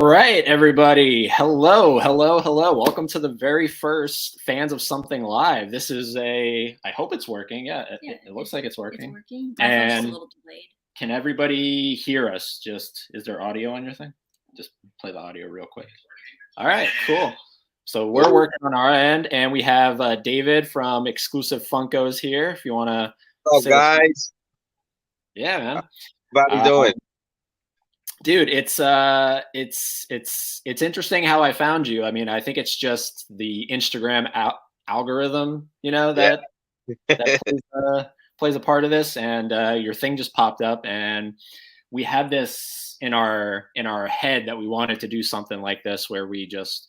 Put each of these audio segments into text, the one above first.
right, everybody. Hello. Welcome to the very first Fans of Something Live. This is I hope it's working. Yeah, it looks like it's working. It's working. My phone's just a And little delayed. can everybody hear us? Is there audio on your thing? Just play the audio real quick. All right, cool. So we're working on our end, and we have David from Exclusive Funkos here. If you want to. What's up, guys? Yeah, man. How you doing? Dude, it's interesting how I found you. I mean, I think it's just the Instagram algorithm, that plays a part of this, and your thing just popped up, and we had this in our head that we wanted to do something like this where we just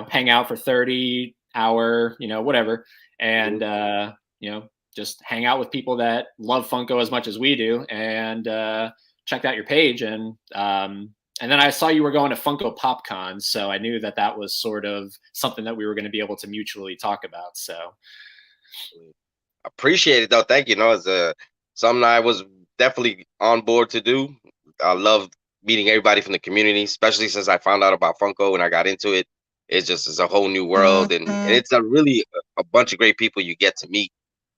hang out for 30-hour whatever, and just hang out with people that love Funko as much as we do, and checked out your page, and then I saw you were going to Funko PopCon, so I knew that was sort of something that we were going to be able to mutually talk about. So appreciate it, though. Thank you. It's something I was definitely on board to do. I love meeting everybody from the community, especially since I found out about Funko and I got into it. It's a whole new world, and it's a bunch of great people you get to meet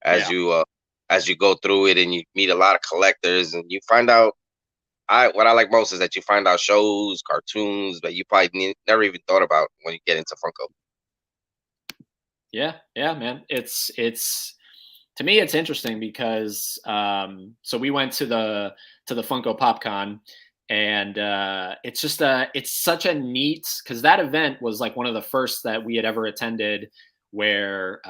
as you go through it, and you meet a lot of collectors, and you find out. What I like most is that you find out shows, cartoons that you probably never even thought about when you get into Funko. Yeah, man. It's to me, it's interesting because so we went to the Funko PopCon, and it's just it's such a neat, because that event was like one of the first that we had ever attended where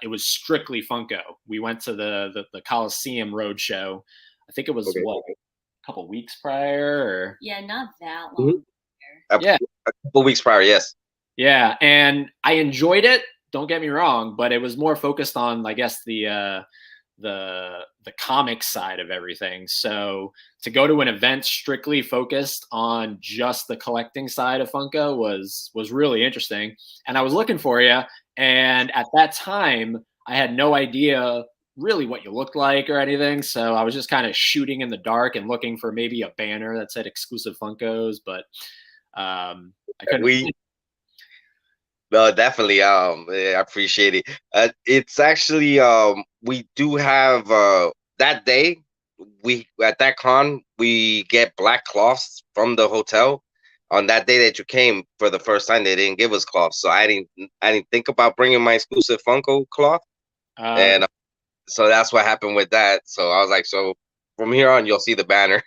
it was strictly Funko. We went to the Coliseum Roadshow. I think it was couple weeks prior, not that long. A couple weeks prior, yes. Yeah, and I enjoyed it, don't get me wrong, but it was more focused on, I guess, the comic side of everything. So to go to an event strictly focused on just the collecting side of Funko was really interesting. And I was looking for you, and at that time I had no idea really what you looked like or anything, so I was just kind of shooting in the dark and looking for maybe a banner that said Exclusive Funkos, but I couldn't. No, definitely. I appreciate it. It's actually we do have that day at that con we get black cloths from the hotel. On that day that you came for the first time, they didn't give us cloths, so I didn't think about bringing my exclusive Funko cloth, and so that's what happened with that. So I was like, so from here on, you'll see the banner.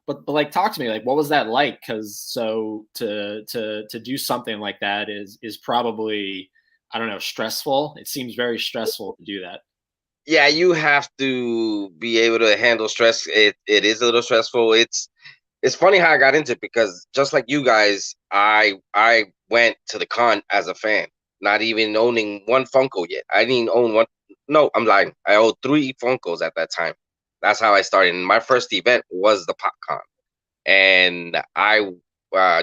But like, talk to me, like, what was that like? Because so to do something like that is probably, I don't know, stressful. It seems very stressful to do that. Yeah, you have to be able to handle stress. It is a little stressful. It's funny how I got into it, because just like you guys, I went to the con as a fan, not even owning one Funko yet. I didn't own one. No, I'm lying. I owned 3 Funkos at that time. That's how I started. And my first event was the PopCon, and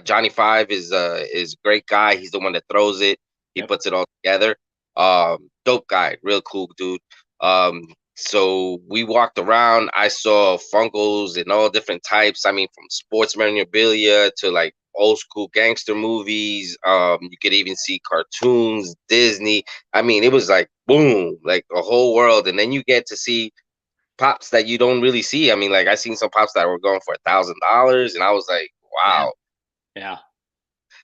Johnny Five is a great guy. He's the one that throws it. He puts it all together. Dope guy, real cool dude. So we walked around. I saw Funkos in all different types. I mean, from sports memorabilia to like old school gangster movies. You could even see cartoons, Disney. I mean, it was like boom, like a whole world. And then you get to see pops that you don't really see. I mean, like I seen some pops that were going for $1,000, and I was like, wow. Yeah.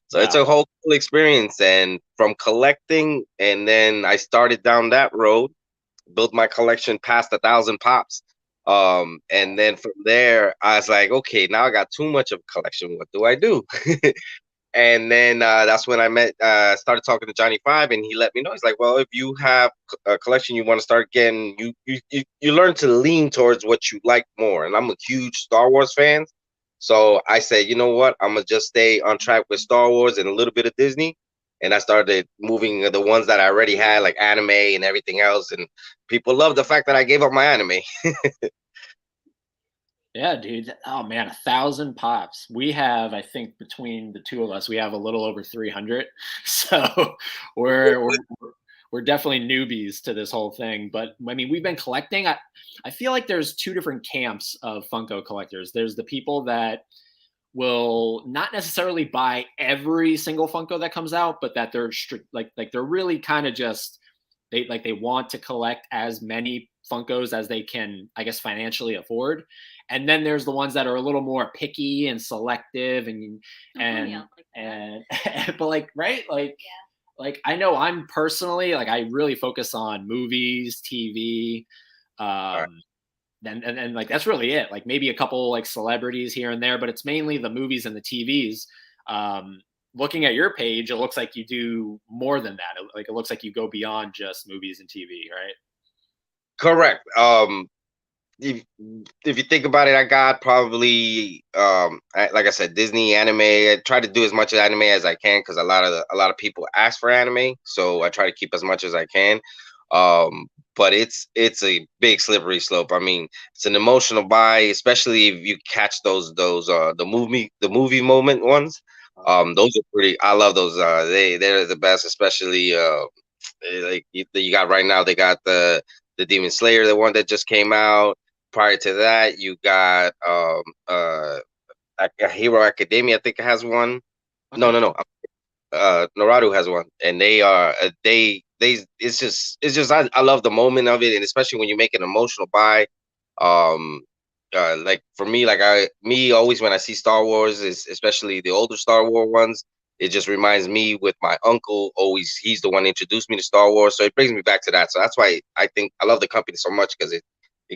So it's a whole cool experience. And from collecting, and then I started down that road, built my collection past 1,000 pops. And then from there, I was like, okay, now I got too much of a collection. What do I do? And then that's when I started talking to Johnny Five, and he let me know. He's like, well, if you have a collection you want to start getting, you learn to lean towards what you like more. And I'm a huge Star Wars fan. So I said, you know what? I'm going to just stay on track with Star Wars and a little bit of Disney. And I started moving the ones that I already had, like anime and everything else. And people love the fact that I gave up my anime. Yeah, dude. Oh man, 1,000 pops. We have, I think, between the two of us, we have a little over 300. So we're definitely newbies to this whole thing. But I mean, we've been collecting. I feel like there's 2 different camps of Funko collectors. There's the people that will not necessarily buy every single Funko that comes out, but that they're like they're really kind of just they want to collect as many Funkos as they can, I guess, financially afford. And then there's the ones that are a little more picky and selective and but like, right, like I know I'm personally like I really focus on movies, TV, Right. and like that's really it. Like maybe a couple like celebrities here and there, but it's mainly the movies and the TVs. Looking at your page, it looks like you do more than that. Like it looks like you go beyond just movies and TV, right? Correct. If you think about it, I got probably like I said, Disney anime. I try to do as much anime as I can because a lot of people ask for anime, so I try to keep as much as I can. But it's a big slippery slope. I mean, it's an emotional buy, especially if you catch those the movie moment ones. Those are pretty. I love those. They're the best, especially like you got right now. They got the Demon Slayer, the one that just came out. Prior to that, you got Hero Academia. I think it has one. Okay. No. Naruto has one, and they are it's just I love the moment of it, and especially when you make an emotional buy. Um, like for me, like me always when I see Star Wars, is especially the older Star Wars ones. It just reminds me with my uncle. Always, he's the one who introduced me to Star Wars, so it brings me back to that. So that's why I think I love the company so much because it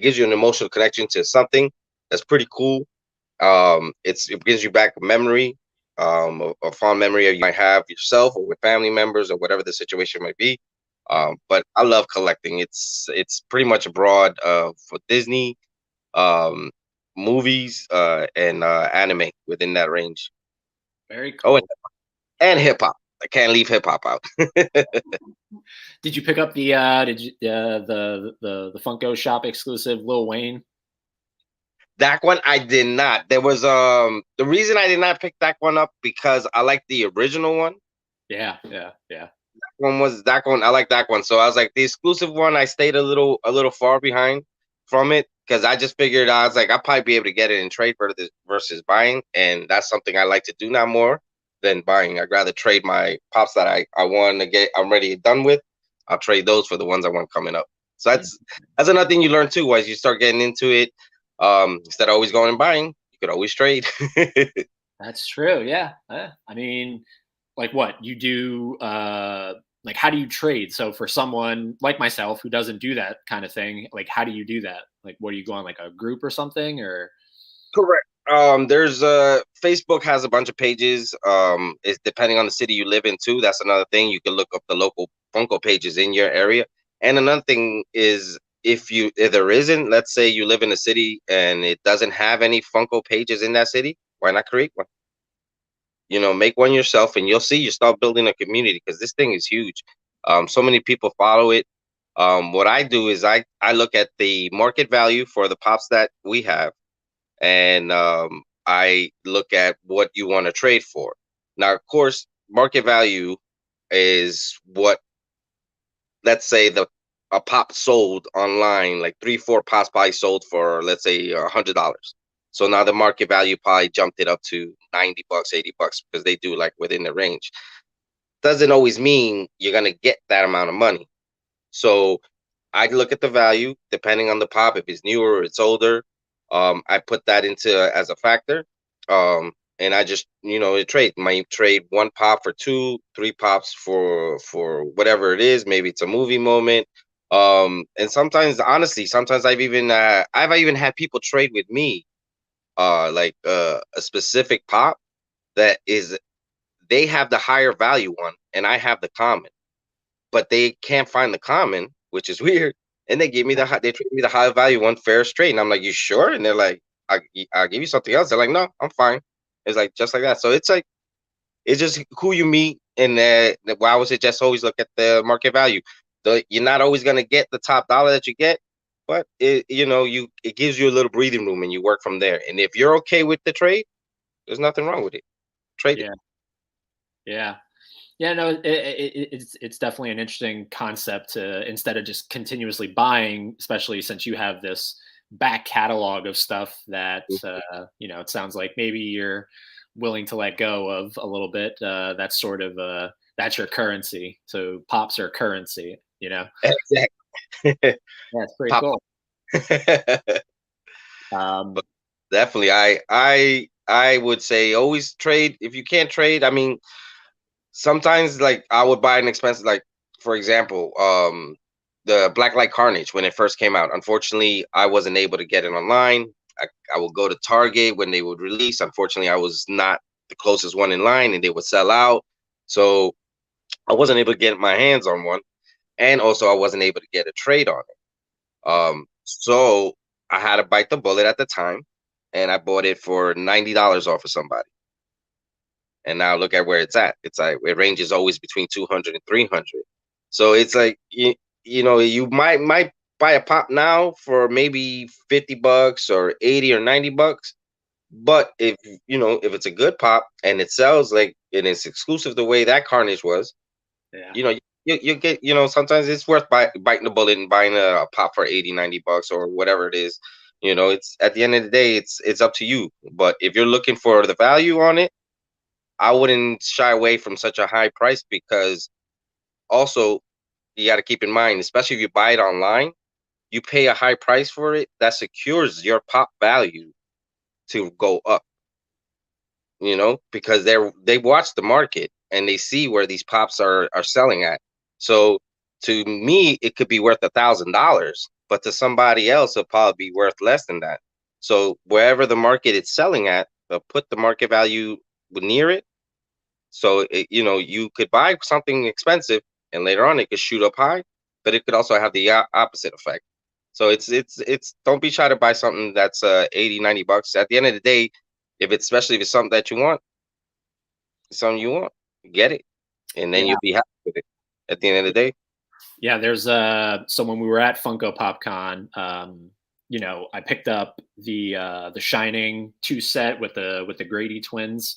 gives you an emotional connection to something that's pretty cool. It gives you back a memory, a fond memory of you might have yourself or with family members or whatever the situation might be. But I love collecting. It's pretty much broad for Disney, um, movies, and anime within that range. Very Oh, cool. and hip hop. I can't leave hip hop out. Did you pick up the the Funko Shop exclusive Lil Wayne? That one I did not. There was the reason I did not pick that one up because I like the original one. Yeah. One was that one. I like that one. So I was like the exclusive one. I stayed a little far behind from it because I just figured I was like I'll probably be able to get it in trade versus buying, and that's something I like to do now more than buying. I'd rather trade my pops that I want to get. I'm ready done with. I'll trade those for the ones I want coming up. So that's another thing you learn too as you start getting into it. Instead of always going and buying, you could always trade. That's true. Yeah. I mean, like what you do, like how do you trade? So for someone like myself who doesn't do that kind of thing, like how do you do that? Like what are you going like a group or something or? Correct. There's Facebook has a bunch of pages. It's depending on the city you live in too. That's another thing. You can look up the local Funko pages in your area. And another thing is if there isn't, let's say you live in a city and it doesn't have any Funko pages in that city, why not create one? Make one yourself, and you'll see you start building a community because this thing is huge. So many people follow it. What I do is I look at the market value for the pops that we have, and I look at what you want to trade for. Now, of course, market value is what, let's say, a pop sold online, like 3, 4 pops probably sold for, let's say, $100. So now the market value probably jumped it up to $90, $80 because they do like within the range. Doesn't always mean you're gonna get that amount of money. So I look at the value depending on the pop. If it's newer or it's older, I put that into as a factor. And I just trade. Might trade one pop for 2, 3 pops for whatever it is. Maybe it's a movie moment. And sometimes, honestly, sometimes I've even had people trade with me, like a specific pop that is they have the higher value one, and I have the common, but they can't find the common, which is weird. And they treat me the high value one fair straight. And I'm like, you sure? And they're like, I'll give you something else. They're like, no, I'm fine. It's like just like that. So it's like it's just who you meet, and why was it just always look at the market value? You're not always gonna get the top dollar that you get, but it gives you a little breathing room, and you work from there. And if you're okay with the trade, there's nothing wrong with it. Trade it. Yeah. No, it's definitely an interesting concept to, instead of just continuously buying, especially since you have this back catalog of stuff that it sounds like maybe you're willing to let go of a little bit. That's sort of that's your currency. So pops are currency, you know. Exactly. Yeah, it's pretty Pop. cool. Um, But definitely, I would say always trade. If you can't trade, I mean, sometimes like I would buy an expensive, like for example, the Black Light Carnage when it first came out. Unfortunately, I wasn't able to get it online. I would go to Target when they would release. Unfortunately, I was not the closest one in line, and they would sell out. So I wasn't able to get my hands on one, and also I wasn't able to get a trade on it. So I had to bite the bullet at the time, and I bought it for $90 off of somebody. And now look at where it's at. It's like it ranges always between 200 and 300. So it's like you know you might buy a pop now for maybe $50 or 80 or $90. But if you know if it's a good pop and it sells like and it's exclusive the way that Carnage was, yeah. you know you get sometimes it's worth biting the bullet and buying a pop for 80 $90 or whatever it is. It's at the end of the day it's up to you. But if you're looking for the value on it, I wouldn't shy away from such a high price, because also you got to keep in mind, especially if you buy it online, you pay a high price for it, that secures your pop value to go up, because they watch the market and they see where these pops are selling at. So to me, it could be worth $1,000, but to somebody else, it'll probably be worth less than that. So wherever the market it's selling at, they'll put the market value near it. So you could buy something expensive and later on it could shoot up high, but it could also have the opposite effect. So it's don't be shy to buy something that's 80 $90. At the end of the day, especially if it's something that you want, something you want, get it, and then Yeah. you'll be happy with it at the end of the day. Yeah, there's so when we were at Funko Pop Con, I picked up the Shining 2 set with the Grady twins,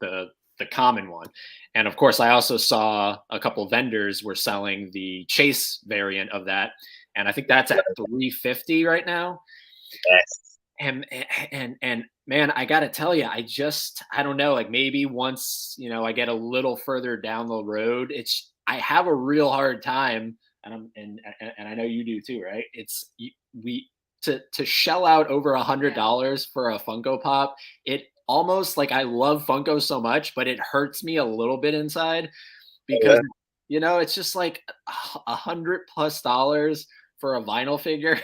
the common one. And of course, I also saw a couple vendors were selling the Chase variant of that, and I think that's at $350 right now. Yes. And man, I gotta tell you, I don't know, like maybe once I get a little further down the road, I have a real hard time, and I know you do too, right? We to shell out over $100 for a Funko Pop. It almost like I love Funko so much, but it hurts me a little bit inside because it's just like $100+ for a vinyl figure.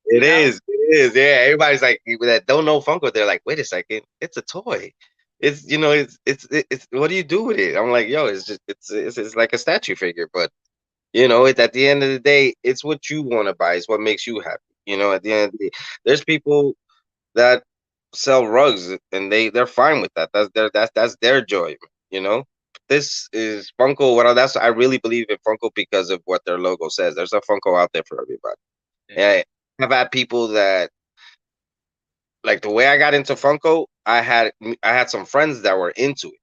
It is. It is. Yeah. Everybody's like that don't know Funko. They're like, wait a second, it's a toy. It's what do you do with it? I'm like, yo, it's just it's like a statue figure, but at the end of the day, it's what you want to buy. It's what makes you happy. At the end of the day, there's people that sell rugs and they're fine with that. That's their joy. This is Funko. I really believe in Funko because of what their logo says. There's a Funko out there for everybody. Yeah. I've had people that like the way I got into Funko. I had some friends that were into it.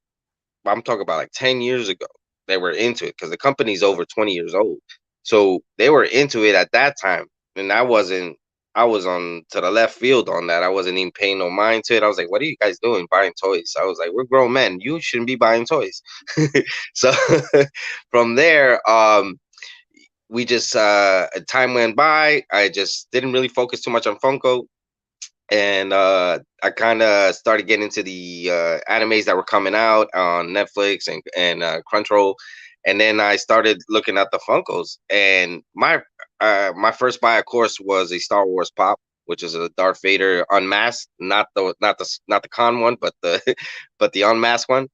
I'm talking about like 10 years ago. They were into it because the company's over 20 years old. So they were into it at that time. And I was on to the left field on that. I wasn't even paying no mind to it. I was like, what are you guys doing buying toys? I was like, we're grown men. You shouldn't be buying toys. So from there, we just time went by. I just didn't really focus too much on Funko, and I kind of started getting into the animes that were coming out on Netflix and Crunchyroll, and then I started looking at the Funkos. And my first buy, of course, was a Star Wars pop, which is a Darth Vader unmasked, not the con one, but the but the unmasked one.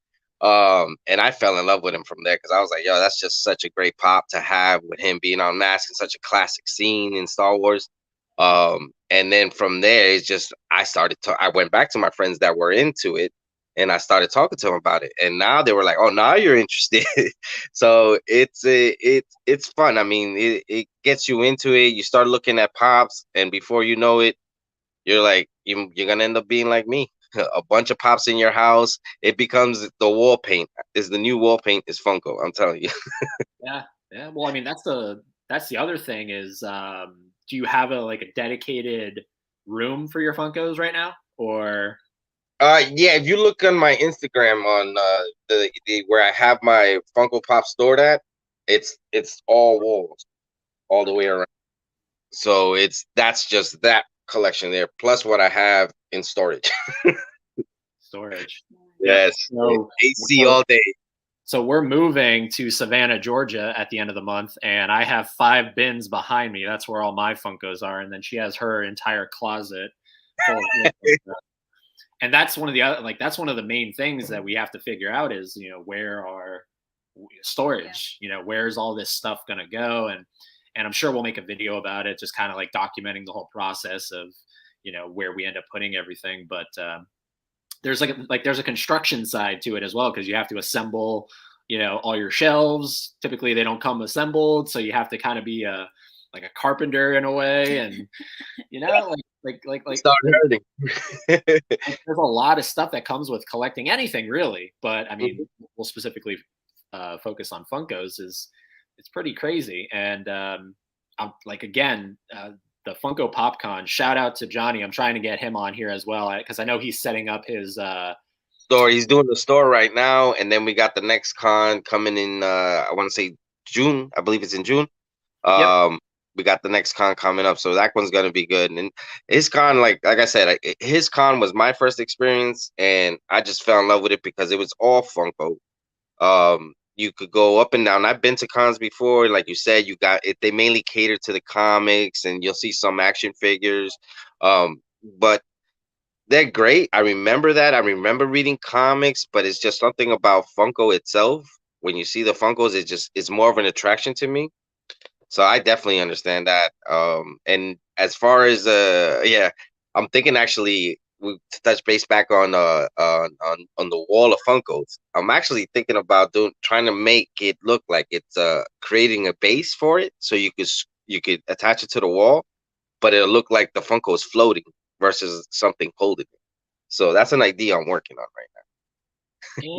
And I fell in love with him from there because I was like, yo, that's just such a great pop to have with him being unmasked in such a classic scene in Star Wars. And then from there, it's just I went back to my friends that were into it, and I started talking to them about it. And now they were like, "Oh, now you're interested." So it's fun. I mean, it gets you into it. You start looking at pops, and before you know it, you're like you're gonna end up being like me. A bunch of pops in your house. It becomes the wall paint. Is the new wall paint is Funko. I'm telling you. Yeah, yeah. Well, I mean, that's the other thing is, do you have a dedicated room for your Funkos right now, or? Yeah, if you look on my Instagram on the where I have my Funko Pop stored at, it's all walls all the way around. So that's just that collection there, plus what I have in storage. Storage. Yep. Yes, So AC all day. So we're moving to Savannah, Georgia at the end of the month, and I have 5 bins behind me. That's where all my Funkos are, and then she has her entire closet full of Funkos. And that's one of the other, like, that's one of the main things that we have to figure out is, where our storage, where's all this stuff going to go? And I'm sure we'll make a video about it, just kind of like documenting the whole process of, where we end up putting everything. But there's there's a construction side to it as well, because you have to assemble, all your shelves. Typically they don't come assembled, so you have to kind of be like a carpenter in a way, and Start hurting. there's a lot of stuff that comes with collecting anything, really. But I mean, we'll specifically focus on Funkos. It's pretty crazy. And I'm like, again, the Funko PopCon. Shout out to Johnny. I'm trying to get him on here as well, because I know he's setting up his store. He's doing the store right now, and then we got the next con coming in. I want to say June. I believe it's in June. Yep. We got the next con coming up, so that one's gonna be good. And his con, like I said, his con was my first experience, and I just fell in love with it because it was all Funko. You could go up and down. I've been to cons before, like you said. You got it. They mainly cater to the comics, and you'll see some action figures. But they're great. I remember that. I remember reading comics, but it's just something about Funko itself. When you see the Funkos, it's more of an attraction to me. So I definitely understand that. And as far as yeah, I'm thinking actually we touch base back on the wall of Funkos. I'm actually thinking about trying to make it look like it's creating a base for it, so you could attach it to the wall, but it'll look like the Funko is floating versus something holding it. So that's an idea I'm working on right now.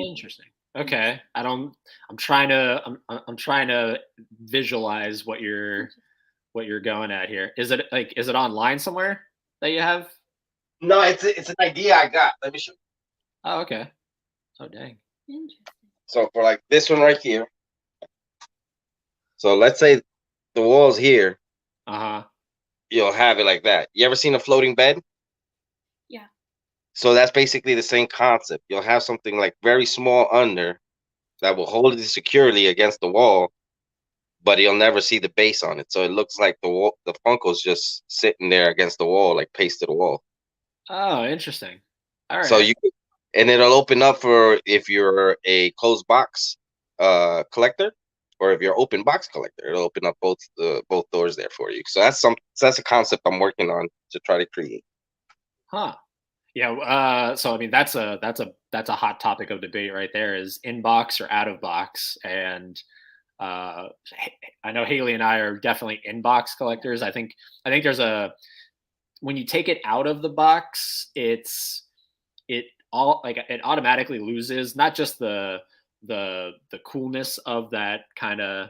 Interesting. Okay. I'm trying to visualize what you're going at here. Is it online somewhere that you have? No, it's an idea I got. Let me show you. Oh, okay. Oh, dang. So for like this one right here. So let's say the wall's here. Uh-huh. You'll have it like that. You ever seen a floating bed? Yeah. So that's basically the same concept. You'll have something like very small under that will hold it securely against the wall, but you'll never see the base on it. So it looks like the Funko's just sitting there against the wall, like pasted to the wall. Oh, interesting. All right. So and it'll open up for if you're a closed box collector, or if you're an open box collector, it'll open up both doors there for you. So that's a concept I'm working on to try to create. Huh. Yeah. So I mean, that's a hot topic of debate right there. Is in box or out of box? And I know Haley and I are definitely in box collectors. I think there's when you take it out of the box, it automatically loses not just the coolness of that kind of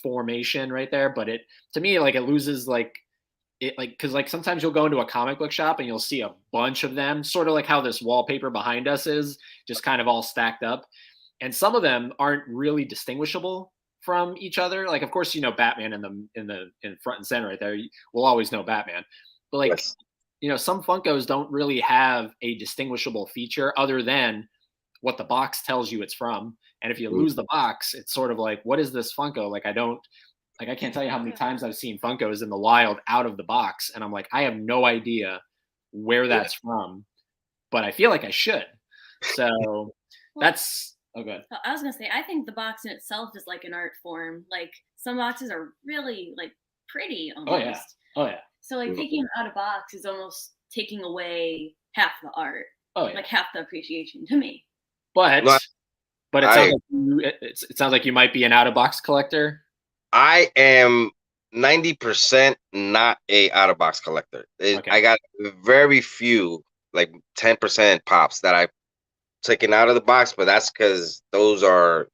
formation right there, but to me it loses because sometimes you'll go into a comic book shop and you'll see a bunch of them, sort of like how this wallpaper behind us is, just kind of all stacked up, and some of them aren't really distinguishable from each other. Like, of course, Batman in front and center right there. We'll always know Batman, but Yes. Some Funkos don't really have a distinguishable feature other than what the box tells you it's from. And if you lose the box, it's sort of like, what is this Funko? I can't tell you how many times I've seen Funkos in the wild out of the box, and I'm like, I have no idea where that's from, but I feel like I should. So that's good. I was gonna say, I think the box in itself is like an art form. Like, some boxes are really pretty almost. Oh yeah. So taking it out of box is almost taking away half the art. Oh yeah. Like half the appreciation to me. But it sounds like you might be an out of box collector. I am 90% not a out of box collector. Okay. I got very few, like 10% pops that I've taken out of the box, but that's because I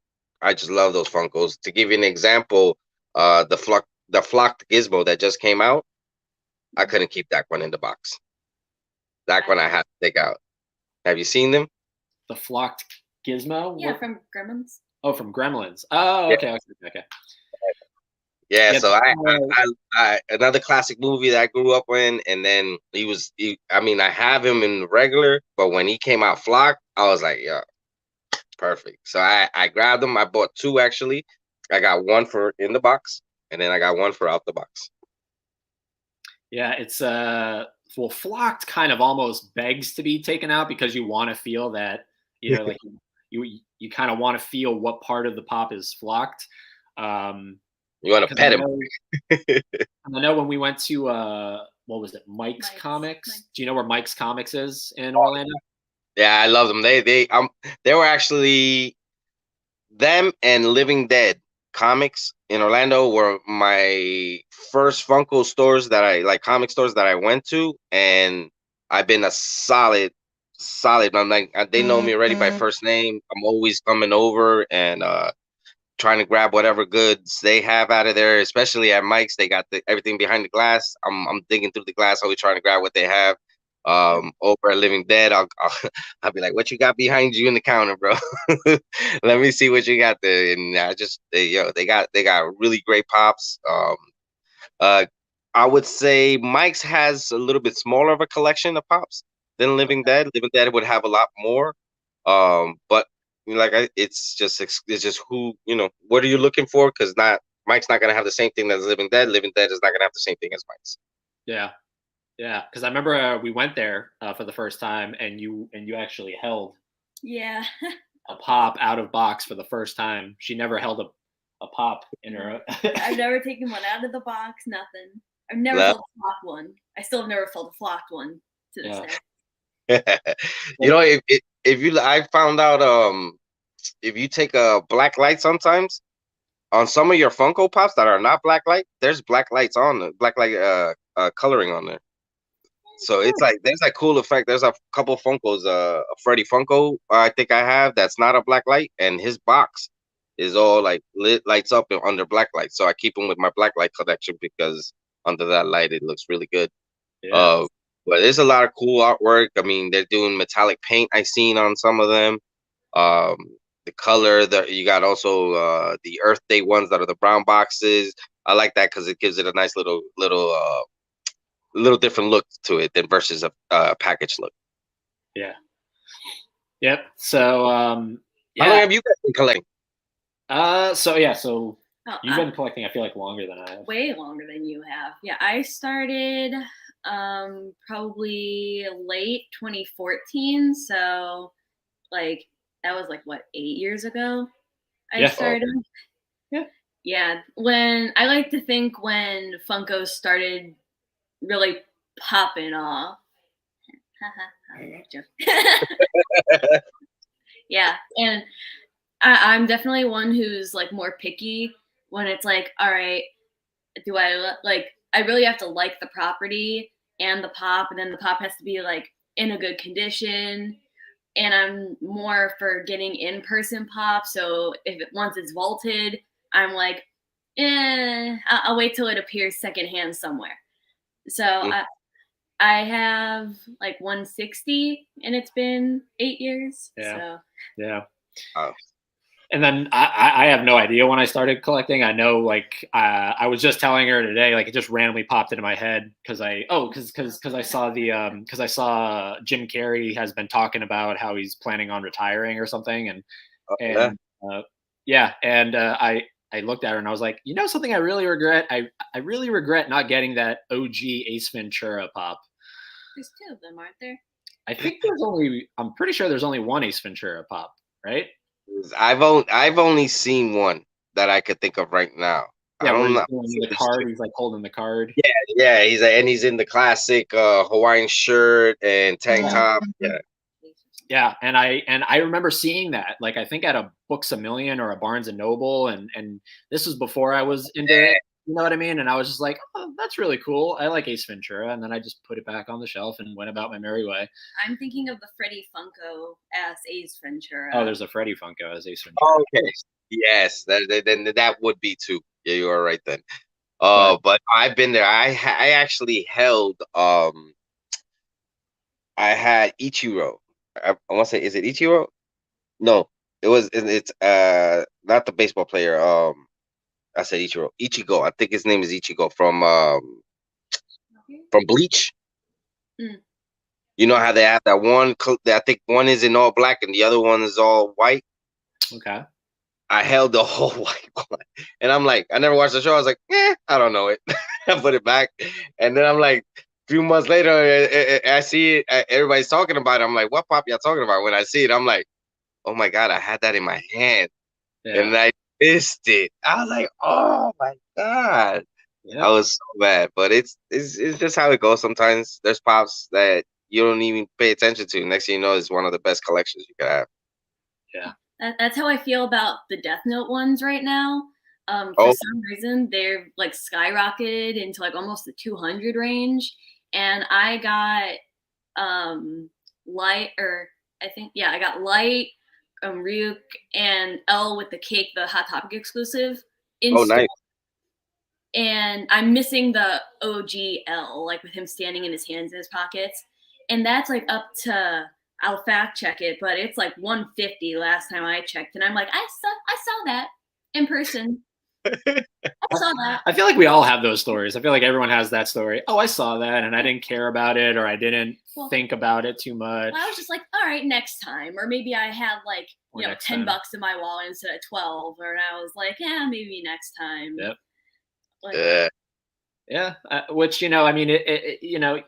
just love those Funkos. To give you an example, the flocked Gizmo that just came out, I couldn't keep that one in the box. That one I had to take out. Have you seen them? The flocked Gizmo. Yeah, from Gremlins. Oh, from Gremlins. Oh, Yeah. okay, okay. Yeah, Yeah, so I another classic movie that I grew up in, and then I mean, I have him in regular, but when he came out flock, I was like, yeah, perfect. So I grabbed them. I bought two actually. I got one for in the box, and then I got one for out the box. yeah. It's well, flocked kind of almost begs to be taken out because you want to feel that like you kind of want to feel what part of the pop is flocked. You want to 'Cause pet him? I know when we went to what was it, Mike's Comics? Do you know where Mike's Comics is in Orlando? Yeah, I love them. They were actually them and Living Dead comics in Orlando were my first Funko stores that I like comic stores that I went to, and I've been a solid. I'm like they know me already by first name. I'm always coming over and trying to grab whatever goods they have out of there, especially at Mike's. They got everything behind the glass. I'm digging through the glass, always trying to grab what they have. Over at Living Dead, I'll be like, "What you got behind you in the counter, bro? Let me see what you got there." And they got really great pops. Uh, I would say Mike's has a little bit smaller of a collection of pops than Living Dead. Living Dead would have a lot more. But it's just who what are you looking for? Because not Mike's not gonna have the same thing as Living Dead. Living Dead is not gonna have the same thing as Mike's. Yeah, yeah. Because I remember we went there for the first time, and you actually held Yeah. a pop out of box for the first time. She never held a pop in her. I've never taken one out of the box. Nothing. I've never No. felt a flocked one. I still have never felt a flocked one to this day. I found out if you take a black light sometimes on some of your Funko Pops that are not black light, there's black lights on the black light coloring on there. So it's like there's that cool effect. There's a couple Funkos, a Freddy Funko I think I have that's not a black light, and his box is all like lights up under black light. So I keep him with my black light collection because under that light it looks really good. Yeah. But there's a lot of cool artwork. I mean, they're doing metallic paint I seen on some of them. Um, the color that you got also the Earth Day ones that are the brown boxes. I like that because it gives it a nice little different look to it than versus a package look. Yeah. Yep. So How long yeah. have you guys been collecting? So Oh, you've been collecting, I feel like, longer than I have. way longer than you have. Yeah, I started probably late 2014. So like that was like what, 8 years ago I Yeah. started. Yeah. Yeah. When I like to think when Funkos started really popping off. Yeah, and I'm definitely one who's like more picky when it's like, all right, do I like? I really have to like the property and the pop, and then the pop has to be like in a good condition. And I'm more for getting in-person pop. So once it's vaulted, I'm like, I'll wait till it appears secondhand somewhere. So I have like 160, and it's been 8 years. Yeah. So. Yeah. Oh. And then I have no idea when I started collecting. I know, like, I was just telling her today, like, it just randomly popped into my head because I saw Jim Carrey has been talking about how he's planning on retiring or something, and I looked at her and I was like, something I really regret. I really regret not getting that OG Ace Ventura pop. There's two of them, aren't there? I think I'm pretty sure there's only one Ace Ventura pop, right? I've only seen one that I could think of right now. Yeah, I don't know. The card. He's like holding the card. Yeah, he's in the classic Hawaiian shirt and tank top. Yeah, and I remember seeing that, like, I think at a Books A Million or a Barnes and Noble, and this was before I was into it. You know what I mean? And I was just like, oh, that's really cool. I like Ace Ventura. And then I just put it back on the shelf and went about my merry way. I'm thinking of the Freddy Funko as Ace Ventura. Oh, there's a Freddy Funko as Ace Ventura. Oh, okay. Yes, that would be too. Yeah, you are right then. But I've been there. I actually held I had Ichiro. I want to say, is it Ichiro? No, it's not the baseball player. I said Ichiro. Ichigo. I think his name is Ichigo from Bleach. Mm. You know how they have that one? I think one is in all black and the other one is all white. Okay. I held the whole white one, and I'm like, I never watched the show. I was like, I don't know it. I put it back, and then I'm like, a few months later, I see it. Everybody's talking about it. I'm like, what pop y'all talking about? When I see it, I'm like, oh my god, I had that in my hand, Yeah. and I missed it. I was like, oh my god, Yep. I was so bad. But it's just how it goes. Sometimes there's pops that you don't even pay attention to. Next thing you know, it's one of the best collections you could have. Yeah. That's how I feel about the Death Note ones right now. For Oh, some reason, they're like skyrocketed into like almost the 200 range, and I got Light, or I think, yeah, I got Light, Ryuk, and L with the cake, the Hot Topic exclusive in oh, store. nice. And I'm missing the OG L, like with him standing in his hands in his pockets, and that's like up to, I'll fact check it, but it's like 150 last time I checked, and I'm like, I saw that in person. I saw that. I feel like we all have those stories. I feel like everyone has that story. Oh, I saw that and I didn't care about it, or I didn't think about it too much. I was just like, all right, next time. Or maybe I had like, Or you know, next 10 time. bucks in my wallet instead of 12. Or I was like, yeah, maybe next time. Yep. Like, Yeah. Which, you know, I mean, you know,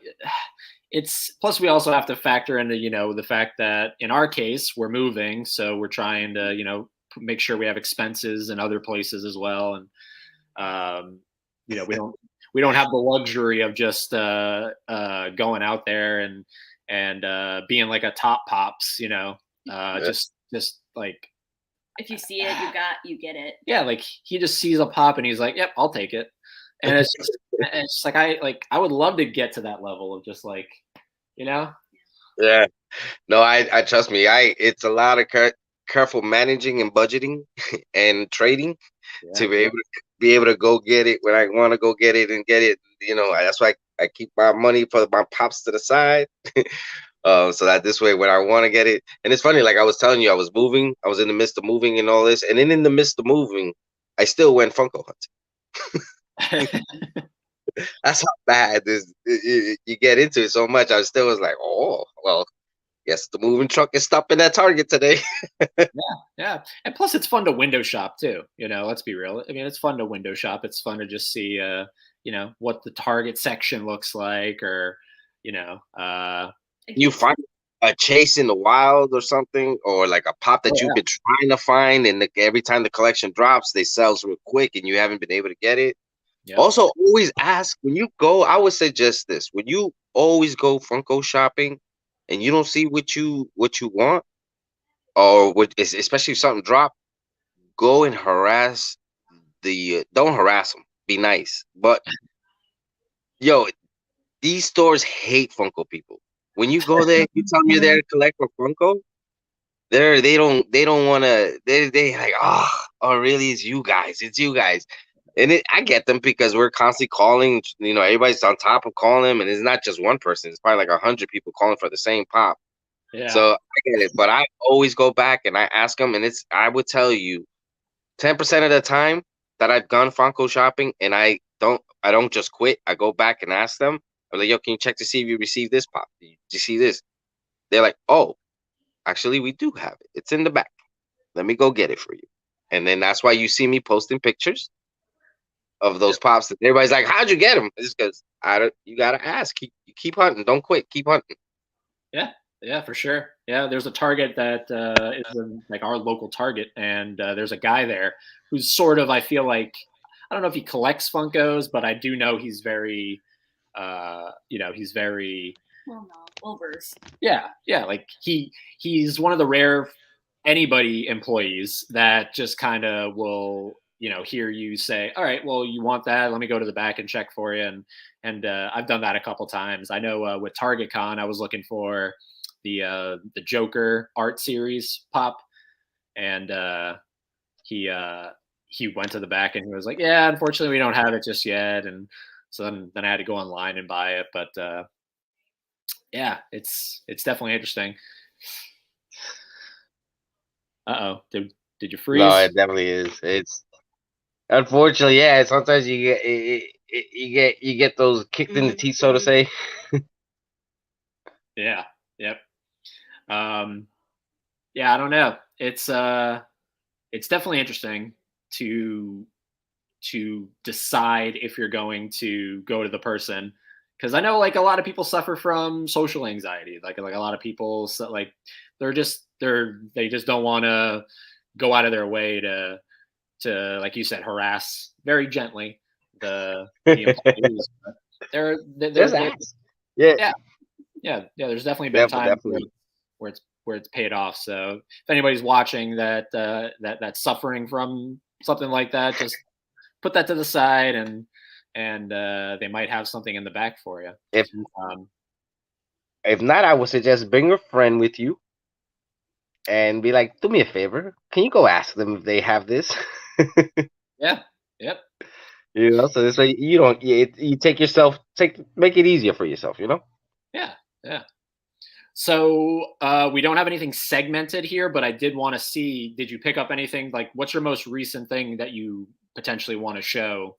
it's, plus we also have to factor into, you know, the fact that in our case, we're moving. So we're trying to, you know, make sure we have expenses in other places as well. And, you know, we don't have the luxury of just going out there and being like a top pops, you know, just like, if you see it, you get it. yeah, like he just sees a pop and he's like, yep, I'll take it. And it's just like I would love to get to that level of just like, you know. Yeah. No, I trust me. It's a lot of careful managing and budgeting and trading to be able to go get it when I want to go get it and get it. You know, that's why I keep my money for my pops to the side, so that this way when I want to get it. And it's funny, like I was telling you, I was moving. I was in the midst of moving and all this, and then in the midst of moving, I still went Funko hunting. That's how bad this you get into it so much. I still was like, oh well, yes, the moving truck is stopping at Target today. Yeah, and plus it's fun to window shop too. You know, let's be real. I mean, it's fun to window shop. It's fun to just see, you know, what the Target section looks like, or you know, You find a chase in the wild or something, or like a pop that you've been trying to find, and every time the collection drops, they sells real quick, and you haven't been able to get it. Yep. Also, always ask when you go. I would suggest this: when you always go Funko shopping, and you don't see what you want, or especially if something drop, go and harass don't harass them. Be nice, but yo, these stores hate Funko people. When you go there, you tell them you're there to collect for Funko. They don't want to. They like, oh really? It's you guys. And I get them because we're constantly calling. You know, everybody's on top of calling them, and it's not just one person. It's probably like 100 people calling for the same pop. Yeah. So I get it, but I always go back and I ask them, and I would tell you, 10% of the time that I've gone Funko shopping, and I don't just quit. I go back and ask them. I'm like, yo, can you check to see if you received this pop? Did you see this? They're like, oh, actually, we do have it. It's in the back. Let me go get it for you. And then that's why you see me posting pictures of those pops. That everybody's like, how'd you get them? It's because you gotta ask. Keep hunting. Don't quit. Keep hunting. Yeah, for sure. Yeah, there's a Target that is like our local Target, and there's a guy there who's sort of, I feel like, I don't know if he collects Funkos, but I do know he's very, you know, he's very well versed. Yeah, like he's one of the rare anybody employees that just kind of will, you know, hear you say, all right, well, you want that, let me go to the back and check for you. And I've done that a couple times. I know with Target Con, I was looking for the Joker art series pop, and he went to the back and he was like, yeah, unfortunately we don't have it just yet. And so then I had to go online and buy it. But yeah, it's definitely interesting. Uh-oh. Did you No, freeze? it definitely is. It's unfortunately, yeah. Sometimes you get those kicked in the teeth, so to say. Yeah. Yep. Um, yeah, I don't know. It's definitely interesting to decide if you're going to go to the person, because I know like a lot of people suffer from social anxiety. Like a lot of people like they just don't want to go out of their way to like you said, harass very gently the employees. But Just they're ask. Yeah, yeah, yeah. There's definitely been definitely, times definitely. where it's paid off. So if anybody's watching that's suffering from something like that, just put that to the side, and they might have something in the back for you. If Um, if not, I would suggest bring a friend with you and be like, "Do me a favor. Can you go ask them if they have this?" yeah, yep, You know, so this way you don't you take yourself make it easier for yourself. You know. yeah, yeah. So we don't have anything segmented here, but I did want to see. Did you pick up anything? Like, what's your most recent thing that you potentially want to show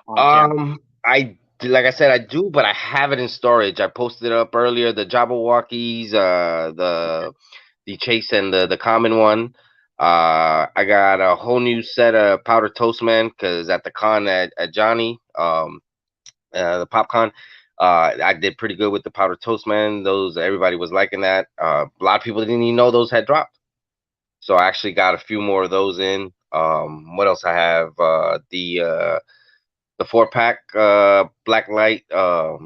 on camera? I like I said, I do, but I have it in storage. I posted it up earlier. The Jabberwockies, the Chase and the common one. I got a whole new set of Powder Toast Man because at the con at Johnny, the PopCon, I did pretty good with the Powder Toast Man. Those everybody was liking that. A lot of people didn't even know those had dropped, so I actually got a few more of those in. What else I have? The 4-pack Black Light uh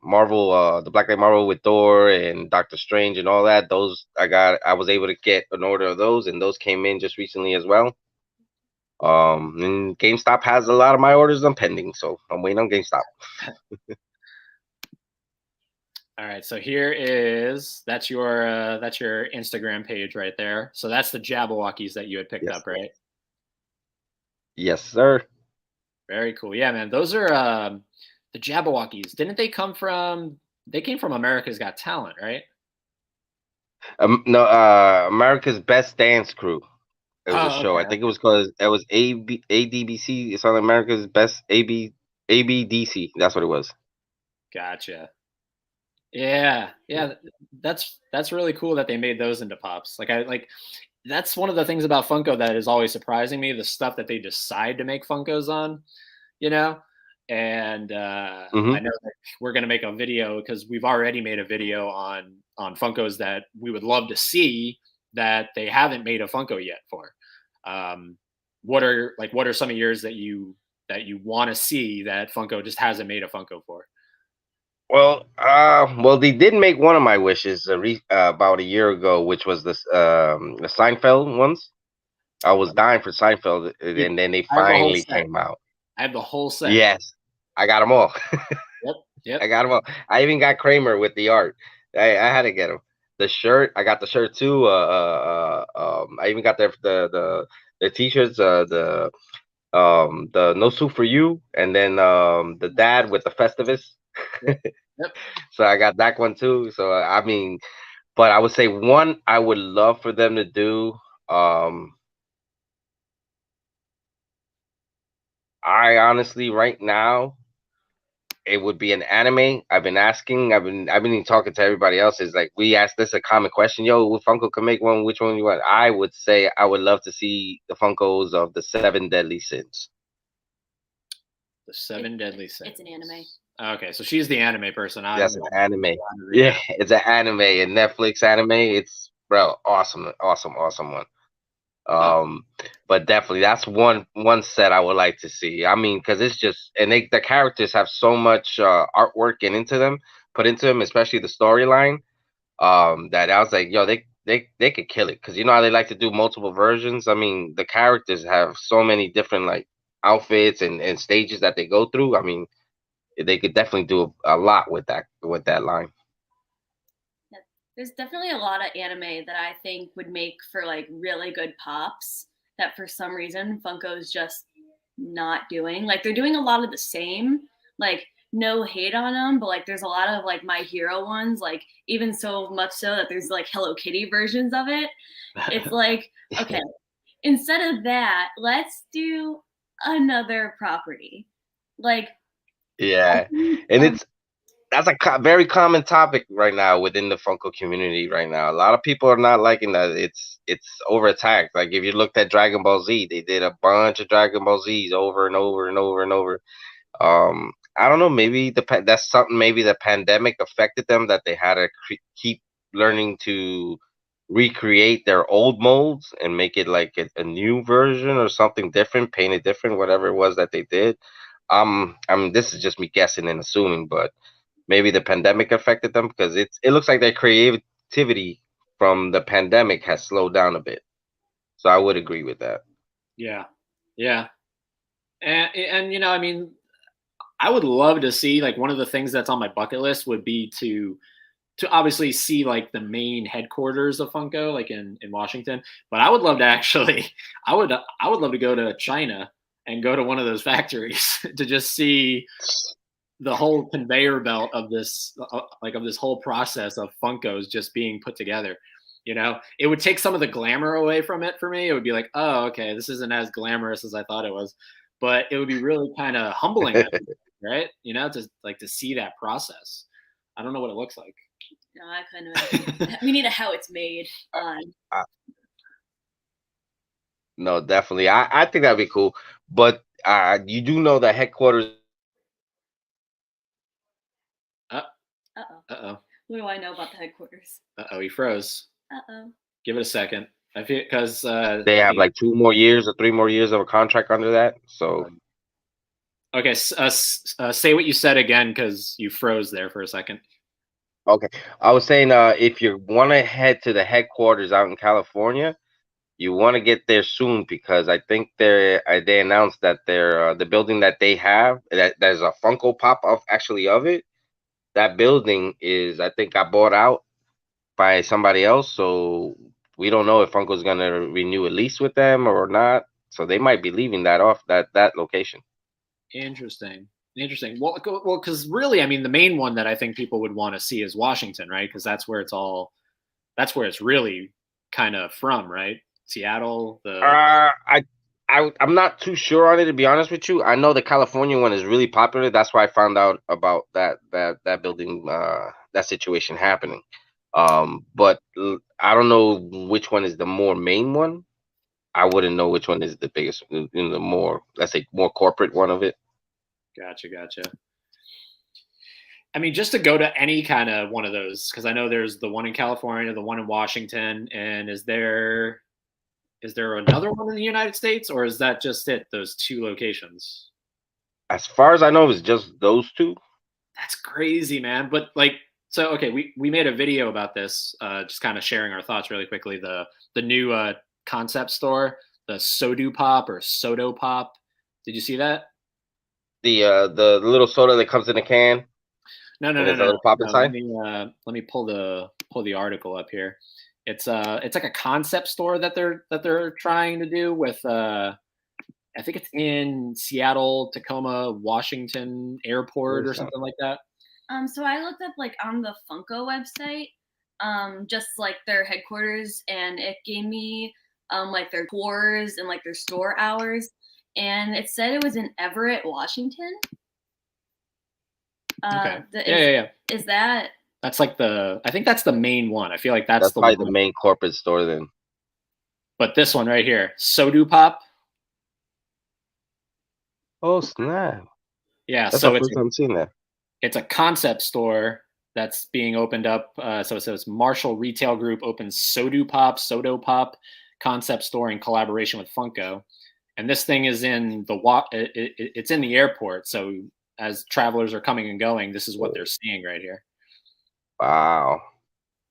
Marvel, the Black Light Marvel with Thor and Doctor Strange and all that. Those I was able to get an order of those, and those came in just recently as well. And GameStop has a lot of my orders on pending, so I'm waiting on GameStop. All right, so that's your Instagram page right there. So that's the Jabberwockies that you had picked Yes, up, right? yes, sir. Very cool. Yeah, man. Those are the Jabberwockies. Didn't they come from? They came from America's Got Talent, right? No, America's Best Dance Crew. It was a Oh, show. okay, I think it okay. was called. It was ADBC. It's on America's Best ABDC. That's what it was. Gotcha. Yeah, yeah. That's really cool that they made those into pops. That's one of the things about Funko that is always surprising me, the stuff that they decide to make Funkos on, you know? And I Hmm. know that we're gonna make a video because we've already made a video on Funkos that we would love to see that they haven't made a Funko yet for. Um, what are some of yours that you want to see that Funko just hasn't made a Funko for? Well, they did make one of my wishes about a year ago, which was the Seinfeld ones. I was dying for Seinfeld, Dude, and then they I have the whole finally set. came out. I have the whole set. Yes, I got them all. Yep, I yep. got them all. I even got Kramer with the art. I had to get him. The shirt, I got the shirt too. I even got the t-shirts. The No Soup for You, and then the dad with the Festivus. Yep, yep. So I got that one too. So I mean, but I would say one I would love for them to do. Um, I honestly right now it would be an anime. I've been asking. I've been even talking to everybody else. Is like we asked this a common question. Yo, if Funko can make one, which one you want? I would say I would love to see the Funkos of the Seven Deadly Sins. The Seven Deadly It's an anime. Sins. Okay, so she's the anime person. That's I'm an anime. the Yeah, it's an anime, a Netflix anime. It's bro, awesome, awesome, awesome one. oh, Um, but definitely that's one set I would like to see. I mean, because it's just and the characters have so much artwork and into them, put into them, especially the storyline. That I was like, yo, they could kill it because you know how they like to do multiple versions. I mean, the characters have so many different like outfits and stages that they go through. I mean, they could definitely do a lot with that line. Yeah. There's definitely a lot of anime that I think would make for like really good pops that for some reason Funko's just not doing. Like they're doing a lot of the same. Like no hate on them, but like there's a lot of like My Hero ones, like even so much so that there's like Hello Kitty versions of it. It's like, okay, instead of that, let's do another property. Like, Yeah, and that's a very common topic right now within the Funko community. Right now, a lot of people are not liking that it's over attacked. Like if you looked at Dragon Ball Z, they did a bunch of Dragon Ball Z's over and over and over and over. I don't know. Maybe that's something. Maybe the pandemic affected them, that they had to keep learning to recreate their old molds and make it like a new version or something different, paint it different, whatever it was that they did. I mean, this is just me guessing and assuming, but maybe the pandemic affected them, because it looks like their creativity from the pandemic has slowed down a bit. So I would agree with that. Yeah, yeah, and you know, I mean, I would love to see, like, one of the things that's on my bucket list would be to obviously see like the main headquarters of Funko, like in Washington. But I would love to actually, I would love to go to China and go to one of those factories to just see the whole conveyor belt of this, like of this whole process of Funkos just being put together. You know, it would take some of the glamour away from it for me. It would be like, oh, okay, this isn't as glamorous as I thought it was, but it would be really kind of humbling, right? You know, to like to see that process. I don't know what it looks like. no, I kind of we need a how it's made on. Uh, no, definitely. I think that'd be cool. But you do know that headquarters. Uh Uh-oh. oh. What do I know about the headquarters? Oh, he froze. Uh-oh. Give it a second. I feel because They have like 2 more years or 3 more years of a contract under that. So okay, say what you said again because you froze there for a second. okay, I was saying, if you want to head to the headquarters out in California, you want to get there soon, because I think they announced that the building that they have, that there's a Funko Pop of actually of it. That building is, I think, got bought out by somebody else, so we don't know if Funko's gonna renew a lease with them or not. So they might be leaving that off that location. Interesting. Interesting. Well, because really, I mean, the main one that I think people would want to see is Washington, right? Because that's where it's all. That's where it's really kind of from, right? Seattle. I'm not too sure on it, to be honest with you. I know the California one is really popular. That's why I found out about that building, that situation happening. But I don't know which one is the more main one. I wouldn't know which one is the biggest, in the more, let's say, more corporate one of it. Gotcha. I mean, just to go to any kind of one of those, because I know there's the one in California, the one in Washington, and is there another one in the United States, or is that just it? Those two locations? As far as I know, it's just those two. That's crazy, man. But like, so okay, we made a video about this, just kind of sharing our thoughts really quickly. The new concept store, the Sodu Pop or Sodo Pop. Did you see that? The little soda that comes in a can No, no, and no, there's a no, little pop no. inside. Let me pull the article up here. It's like a concept store that they're trying to do with I think it's in Seattle, Tacoma, Washington Airport or something like that. So I looked up like on the Funko website, just like their headquarters, and it gave me like their tours and like their store hours, and it said it was in Everett, Washington. Okay. Yeah. Is that? That's like I think that's the main one. I feel like that's the probably one. the main corporate store then. But this one right here, Sodu Pop. Oh snap! Yeah, That's so the first time seeing that. it's a concept store that's being opened up. So it says Marshall Retail Group opens Sodo Pop concept store in collaboration with Funko, and this thing is in it's in the airport. So as travelers are coming and going, this is what they're seeing right here. Wow.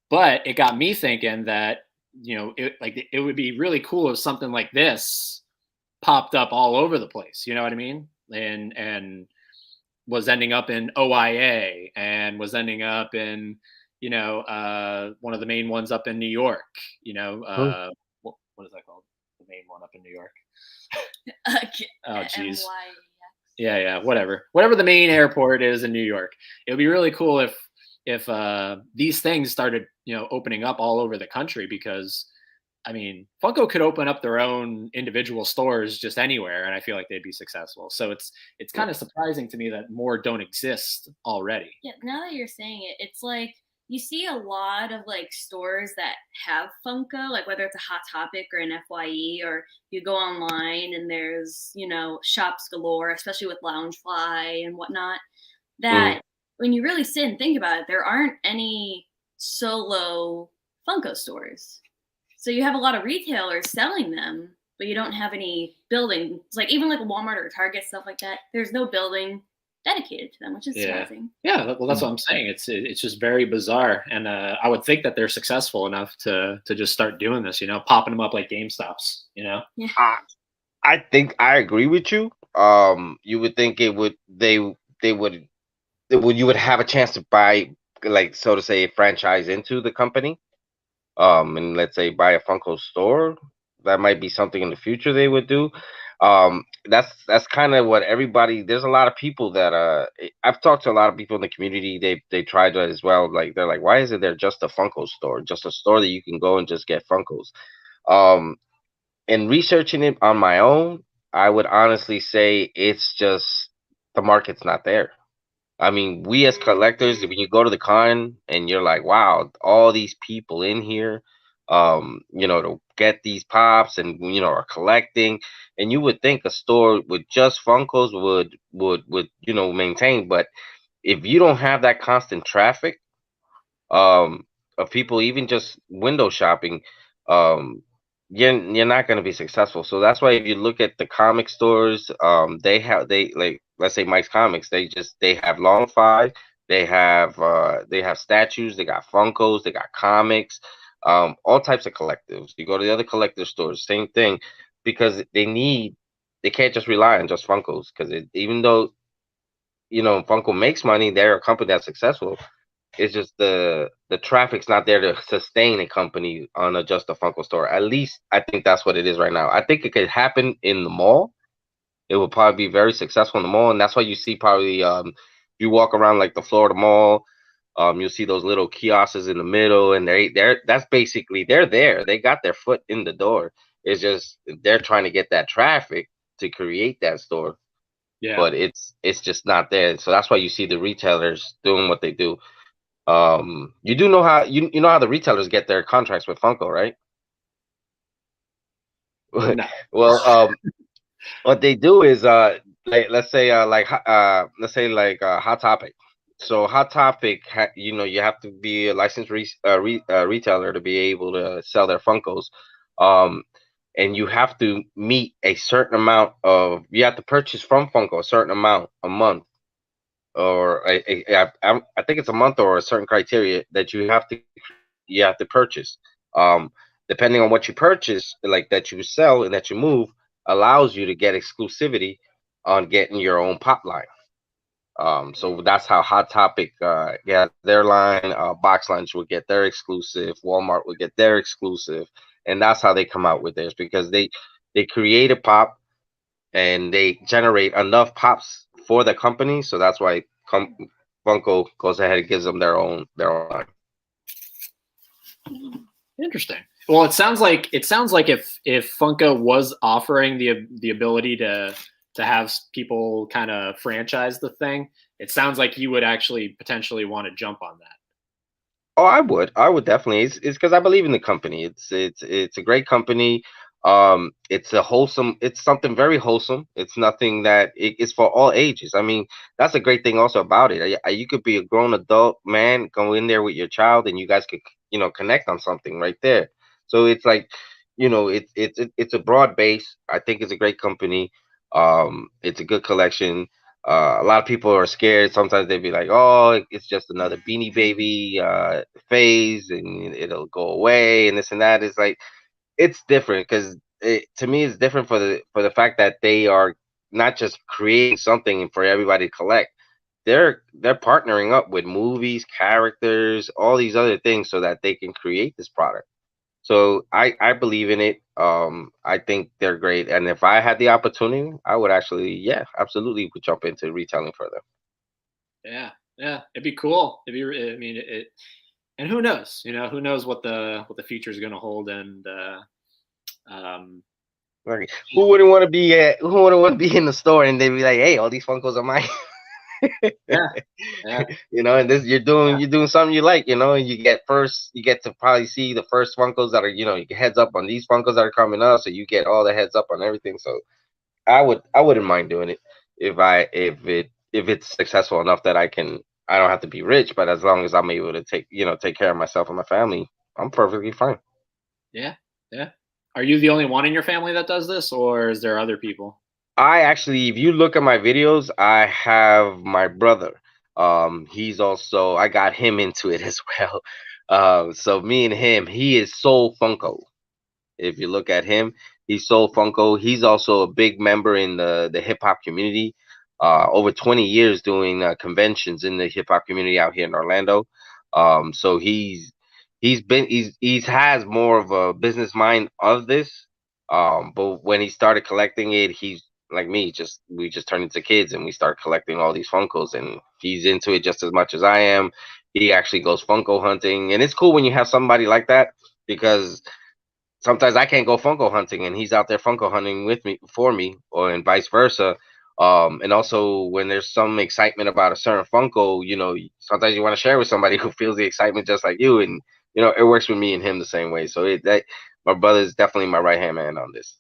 But it got me thinking that, you know, it would be really cool if something like this popped up all over the place. You know what I mean? And was ending up in OIA and was ending up in, you know, one of the main ones up in New York. You know, what is that called? The main one up in New York. Oh, geez. Yeah, whatever the main airport is in New York. It would be really cool if these things started, opening up all over the country, because I mean, Funko could open up their own individual stores just anywhere, and I feel like they'd be successful. So it's Yeah. kind of surprising to me that more don't exist already. Yeah, now that you're saying it, it's like you see a lot of like stores that have Funko, like whether it's a Hot Topic or an FYE, or you go online and there's, shops galore, especially with Loungefly and whatnot, Mhm. that when you really sit and think about it, there aren't any solo Funko stores. So you have a lot of retailers selling them, but you don't have any building. It's like even like a Walmart or a Target, stuff like that. There's no building dedicated to them, which is Yeah. surprising. Yeah, well, that's what I'm saying. It's just very bizarre, and I would think that they're successful enough to just start doing this. Popping them up like GameStops. Yeah. I I think I agree with you. You would think it would they would you would have a chance to buy, like, so to say, a franchise into the company. And let's say buy a Funko store. That might be something in the future they would do. That's kind of what everybody. There's a lot of people that I've talked to a lot of people in the community. They tried that as well. Like, they're like, why isn't there just a Funko store, just a store that you can go and just get Funkos? Um, and researching it on my own, I would honestly say it's just the market's not there. I mean, we as collectors, when you go to the con and you're like, wow, all these people in here, to get these pops and are collecting, and you would think a store with just Funkos would maintain, but if you don't have that constant traffic, um, of people even just window shopping, um, you're not going to be successful. So that's why if you look at the comic stores, they like, let's say Mike's Comics, they have long five, they have statues, they got Funkos, they got comics, all types of collectives. You go to the other collector stores, same thing, because they can't just rely on just Funkos, because even though Funko makes money, they're a company that's successful. It's just the traffic's not there to sustain a company on just a Funko store. At least I think that's what it is right now. I think it could happen in the mall. It would probably be very successful in the mall, and that's why you see probably, if you walk around like the Florida Mall, you'll see those little kiosks in the middle, and they're that's basically they're there. They got their foot in the door. It's just they're trying to get that traffic to create that store, Yeah. but it's just not there. So that's why you see the retailers doing what they do. You do know how you know how the retailers get their contracts with Funko, right? No. Well, what they do is, like, let's say like Hot Topic. So Hot Topic, you have to be a licensed retailer to be able to sell their Funkos. Um, and you have to meet a certain amount of you have to purchase from Funko a certain amount a month, or I think it's a month, or a certain criteria that you have to purchase. Um, Depending on what you purchase, like that you sell and that you move, allows you to get exclusivity on getting your own pop line. So that's how Hot Topic gets their line. Box Lunch would get their exclusive. Walmart would get their exclusive, and that's how they come out with theirs, because they create a pop and they generate enough pops for the company. So that's why Funko goes ahead and gives them their own line. Interesting. Well, it sounds like if Funko was offering the ability to have people kind of franchise the thing, it sounds like you would actually potentially want to jump on that. Oh, I would definitely. It's because I believe in the company. It's a great company. It's something very wholesome. It's nothing it's for all ages. I mean, that's a great thing also about it. You could be a grown adult man, go in there with your child, and you guys could, connect on something right there. So it's like, it's a broad base. I think it's a great company. It's a good collection. A lot of people are scared. Sometimes they'd be like, "Oh, it's just another Beanie Baby phase, and it'll go away," and this and that. It's like, it's different, because to me, it's different for the fact that they are not just creating something for everybody to collect. They're partnering up with movies, characters, all these other things, so that they can create this product. So I believe in it. I think they're great, and if I had the opportunity, I would actually, yeah, absolutely would jump into retailing further. Yeah, yeah, it'd be cool. I mean, and who knows? You know, who knows what the future is going to hold? And um, Like, who wouldn't want to be who wouldn't want to be in the store and they'd be like, hey, all these Funkos are mine. yeah, yeah, And this you're doing something you like, and you get to probably see the first Funkos that are, you get heads up on these Funkos that are coming up, so you get all the heads up on everything. So I wouldn't mind doing it if it's successful enough that I don't have to be rich, but as long as I'm able to take care of myself and my family, I'm perfectly fine. yeah, yeah. Are you the only one in your family that does this, or is there other people? I actually, if you look at my videos, I have my brother. He's also I got him into it as well. So me and him, he is so Funko. If you look at him, he's so Funko. He's also a big member in the hip hop community. Over 20 years doing conventions in the hip hop community out here in Orlando. So he's has more of a business mind of this. But when he started collecting it, he's like me. Just we just turned into kids and we start collecting all these Funkos, and he's into it just as much as I am. He actually goes Funko hunting, and it's cool when you have somebody like that because sometimes I can't go Funko hunting, and he's out there Funko hunting with me for me, or and vice versa. And also when there's some excitement about a certain Funko, sometimes you want to share with somebody who feels the excitement just like you, and it works with me and him the same way. So my brother is definitely my right hand man on this.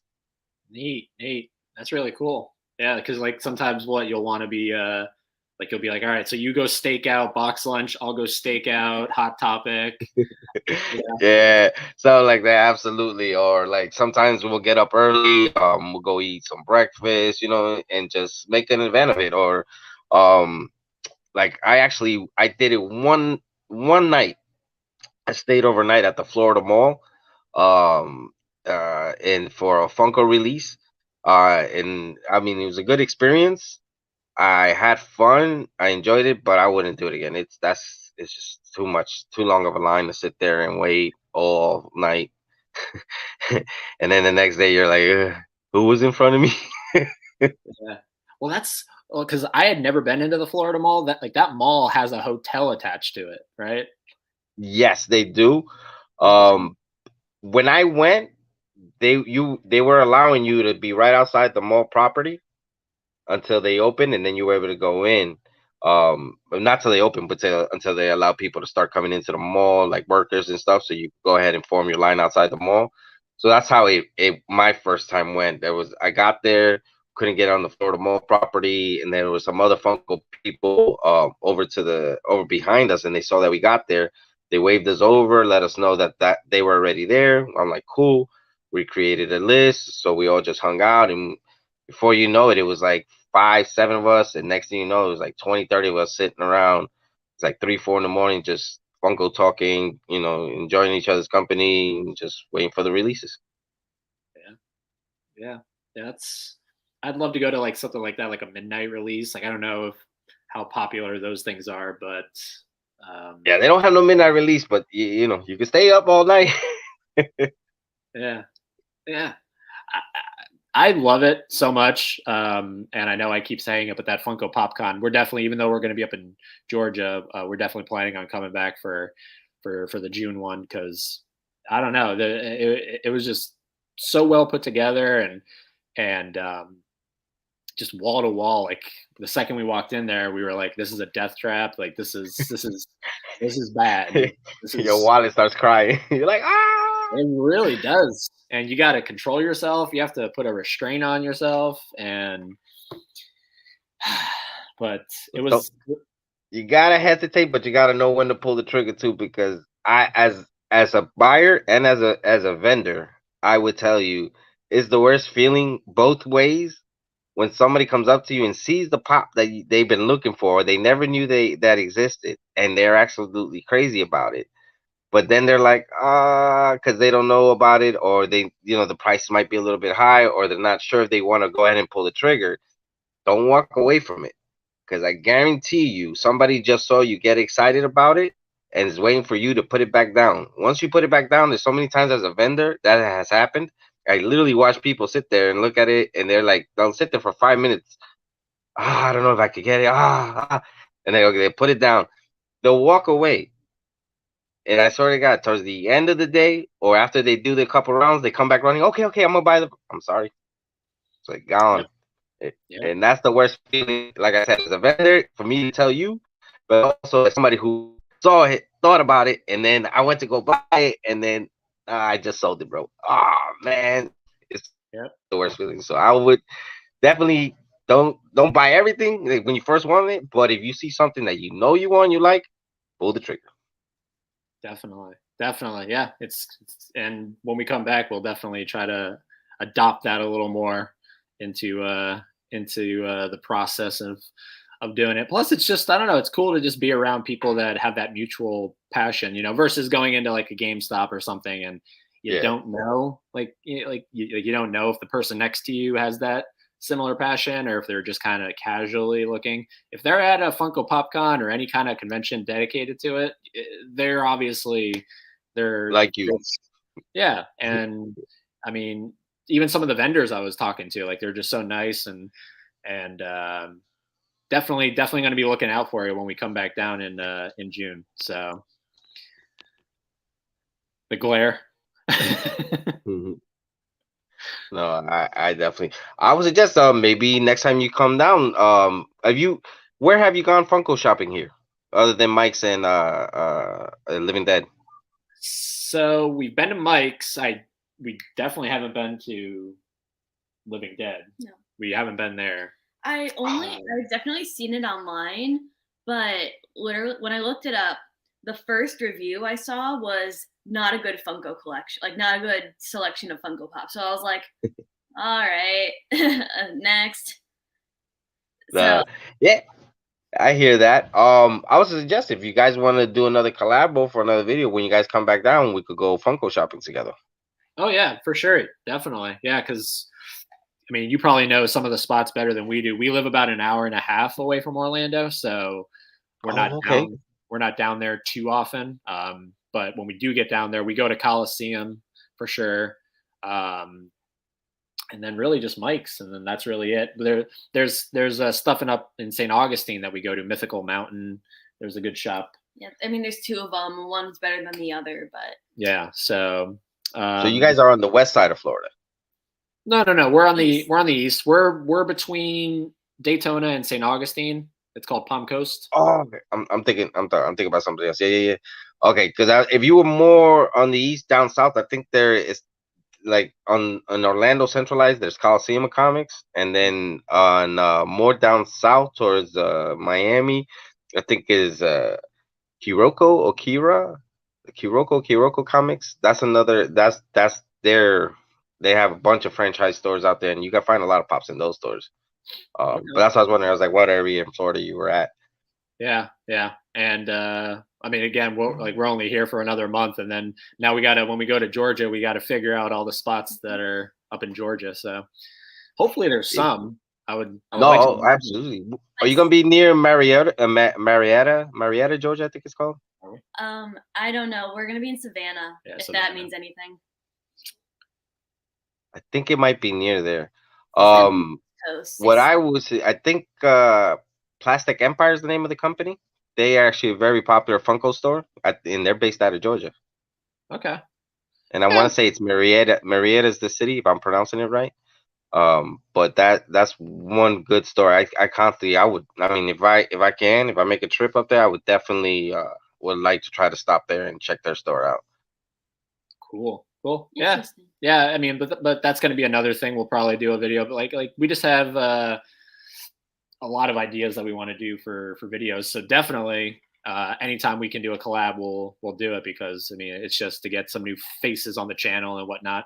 Neat, neat. That's really cool. Yeah, because like sometimes what you'll want to be like you'll be like, all right, so you go stake out box lunch, I'll go stake out Hot Topic. Yeah, Yeah, so like that, absolutely. Or like sometimes we'll get up early, we'll go eat some breakfast, and just make an event of it. Or um like I did it one night. I stayed overnight at the Florida Mall, um, and for a Funko release. And I mean, it was a good experience. I had fun. I enjoyed it, but I wouldn't do it again. It's just too much, too long of a line to sit there and wait all night, and then the next day you're like, "Ugh, who was in front of me?" yeah. Well, that's well because I had never been into the Florida Mall. That mall has a hotel attached to it, right? Yes, they do. Okay. Um, when I went, they were allowing you to be right outside the mall property until they open, and then you were able to go in. But not till they open, but until they allow people to start coming into the mall, like workers and stuff. So you go ahead and form your line outside the mall. So that's how it my first time went. I got there, couldn't get on the Florida Mall property, and there was some other Funko people over behind us, and they saw that we got there. They waved us over, let us know that they were already there. I'm like, cool. We created a list, so we all just hung out, and before you know it, it was like 5, 7 of us, and next thing you know, it was like 20, 30 of us sitting around. It's like 3, 4 in the morning, just Funko talking, enjoying each other's company, and just waiting for the releases. Yeah, yeah, yeah. That's. I'd love to go to like something like that, like a midnight release. Like I don't know if how popular those things are, but Yeah, they don't have no midnight release, but you can stay up all night. yeah, yeah. I love it so much. And I know I keep saying it, but that Funko PopCon, we're definitely, even though we're going to be up in Georgia, we're definitely planning on coming back for the June one because I don't know, it was just so well put together and just wall to wall. Like the second we walked in there, we were like, "This is a death trap. Like this is bad. This Your is." wallet starts crying. You're like, ah. It really does. And you got to control yourself. You have to put a restraint on yourself. And, but it So was, you gotta hesitate, but you gotta know when to pull the trigger too. Because as a buyer and as a vendor, I would tell you, it's the worst feeling both ways when somebody comes up to you and sees the pop that they've been looking for, they never knew that existed, and they're absolutely crazy about it. But then they're like, because they don't know about it, or the price might be a little bit high, or they're not sure if they want to go ahead and pull the trigger. Don't walk away from it, because I guarantee you, somebody just saw you get excited about it, and is waiting for you to put it back down. Once you put it back down, there's so many times as a vendor that has happened. I literally watch people sit there and look at it, and they're like, they'll sit there for 5 minutes. I don't know if I could get it. And they put it down. They'll walk away. And I swear to God, towards the end of the day, or after they do the couple rounds, they come back running. Okay, I'm gonna buy the. I'm sorry, it's like gone. Yep. Yep. And that's the worst feeling. Like I said, as a vendor, for me to tell you, but also as somebody who saw it, thought about it, and then I went to go buy it, and then I just sold it, bro. Oh man, it's the worst feeling. So I would definitely don't buy everything like, when you first want it. But if you see something that you know you want, you like, pull the trigger. Definitely, yeah. It's and when we come back, we'll definitely try to adopt that a little more into the process of doing it. Plus, it's just, I don't know, it's cool to just be around people that have that mutual passion, versus going into like a GameStop or something and you don't know, you don't know if the person next to you has that similar passion or if they're just kind of casually looking. If they're at a Funko PopCon or any kind of convention dedicated to it, they're like you. Yeah. And I mean, even some of the vendors I was talking to, like, they're just so nice and definitely going to be looking out for you when we come back down in June. So the glare. Mm-hmm. No, I definitely. I would suggest maybe next time you come down, where have you gone Funko shopping here, other than Mike's and Living Dead? So we've been to Mike's. We definitely haven't been to Living Dead. No, we haven't been there. I've definitely seen it online, but literally when I looked it up, the first review I saw was not a good Funko collection, like not a good selection of Funko Pop. So I was like, all right, next. Yeah, I hear that. I would suggest if you guys want to do another collabo for another video, when you guys come back down, we could go Funko shopping together. Oh yeah, for sure, definitely, yeah. Because I mean, you probably know some of the spots better than we do. We live about an hour and a half away from Orlando, so we're not down there too often. But when we do get down there, we go to Coliseum for sure. And then really just Mike's, and then that's really it. There's stuff up in St. Augustine that we go to, Mythical Mountain. There's a good shop. Yeah, I mean, there's two of them. One's better than the other, but yeah. So you guys are on the west side of Florida. No. We're on the east. We're between Daytona and St. Augustine. It's called Palm Coast. Oh, I'm thinking about something else. Yeah. Okay, because if you were more on the east, down south, I think there is like on Orlando centralized. There's Coliseum Comics, and then on more down south towards Miami, I think is Kiroko Comics. That's another. That's their. They have a bunch of franchise stores out there, and you can find a lot of pops in those stores. But that's what I was wondering. I was like, what area in Florida you were at? Yeah, and I mean, again, we're only here for another month, and then now when we go to Georgia, we got to figure out all the spots that are up in Georgia. So hopefully there's some. Absolutely. Are you gonna be near Marietta, Georgia? I think it's called. I don't know. We're gonna be in Savannah, if that means anything. I think it might be near there. What I would say, I think Plastic Empire is the name of the company. They are actually a very popular Funko store, and they're based out of Georgia. Okay. And I want to say it's Marietta. Marietta is the city, if I'm pronouncing it right. But that's one good store. I mean, if I make a trip up there, I would definitely would like to try to stop there and check their store out. Cool. Yeah. I mean, but that's going to be another thing. We'll probably do a video, but like we just have a lot of ideas that we want to do for videos. So definitely, anytime we can do a collab, we'll do it, because I mean, it's just to get some new faces on the channel and whatnot.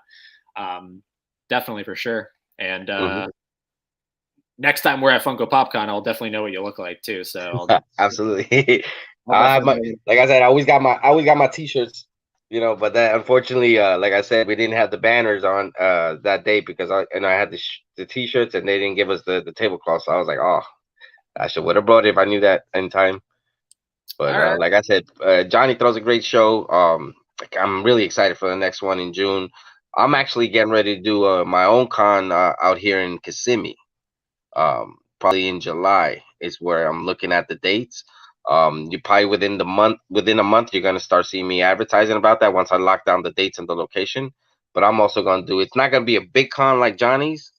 Definitely, for sure. And next time we're at Funko PopCon, I'll definitely know what you look like too. So absolutely. Like I said, I always got my t-shirts. But that unfortunately, like I said, we didn't have the banners on that day because I had the t-shirts, and they didn't give us the tablecloth. So I was like, oh, I would have brought it if I knew that in time. But All right. like I said, Johnny throws a great show. I'm really excited for the next one in June. I'm actually getting ready to do my own con out here in Kissimmee. Probably in July is where I'm looking at the dates. You probably within a month, you're gonna start seeing me advertising about that once I lock down the dates and the location. But I'm also gonna do. It's not gonna be a big con like Johnny's.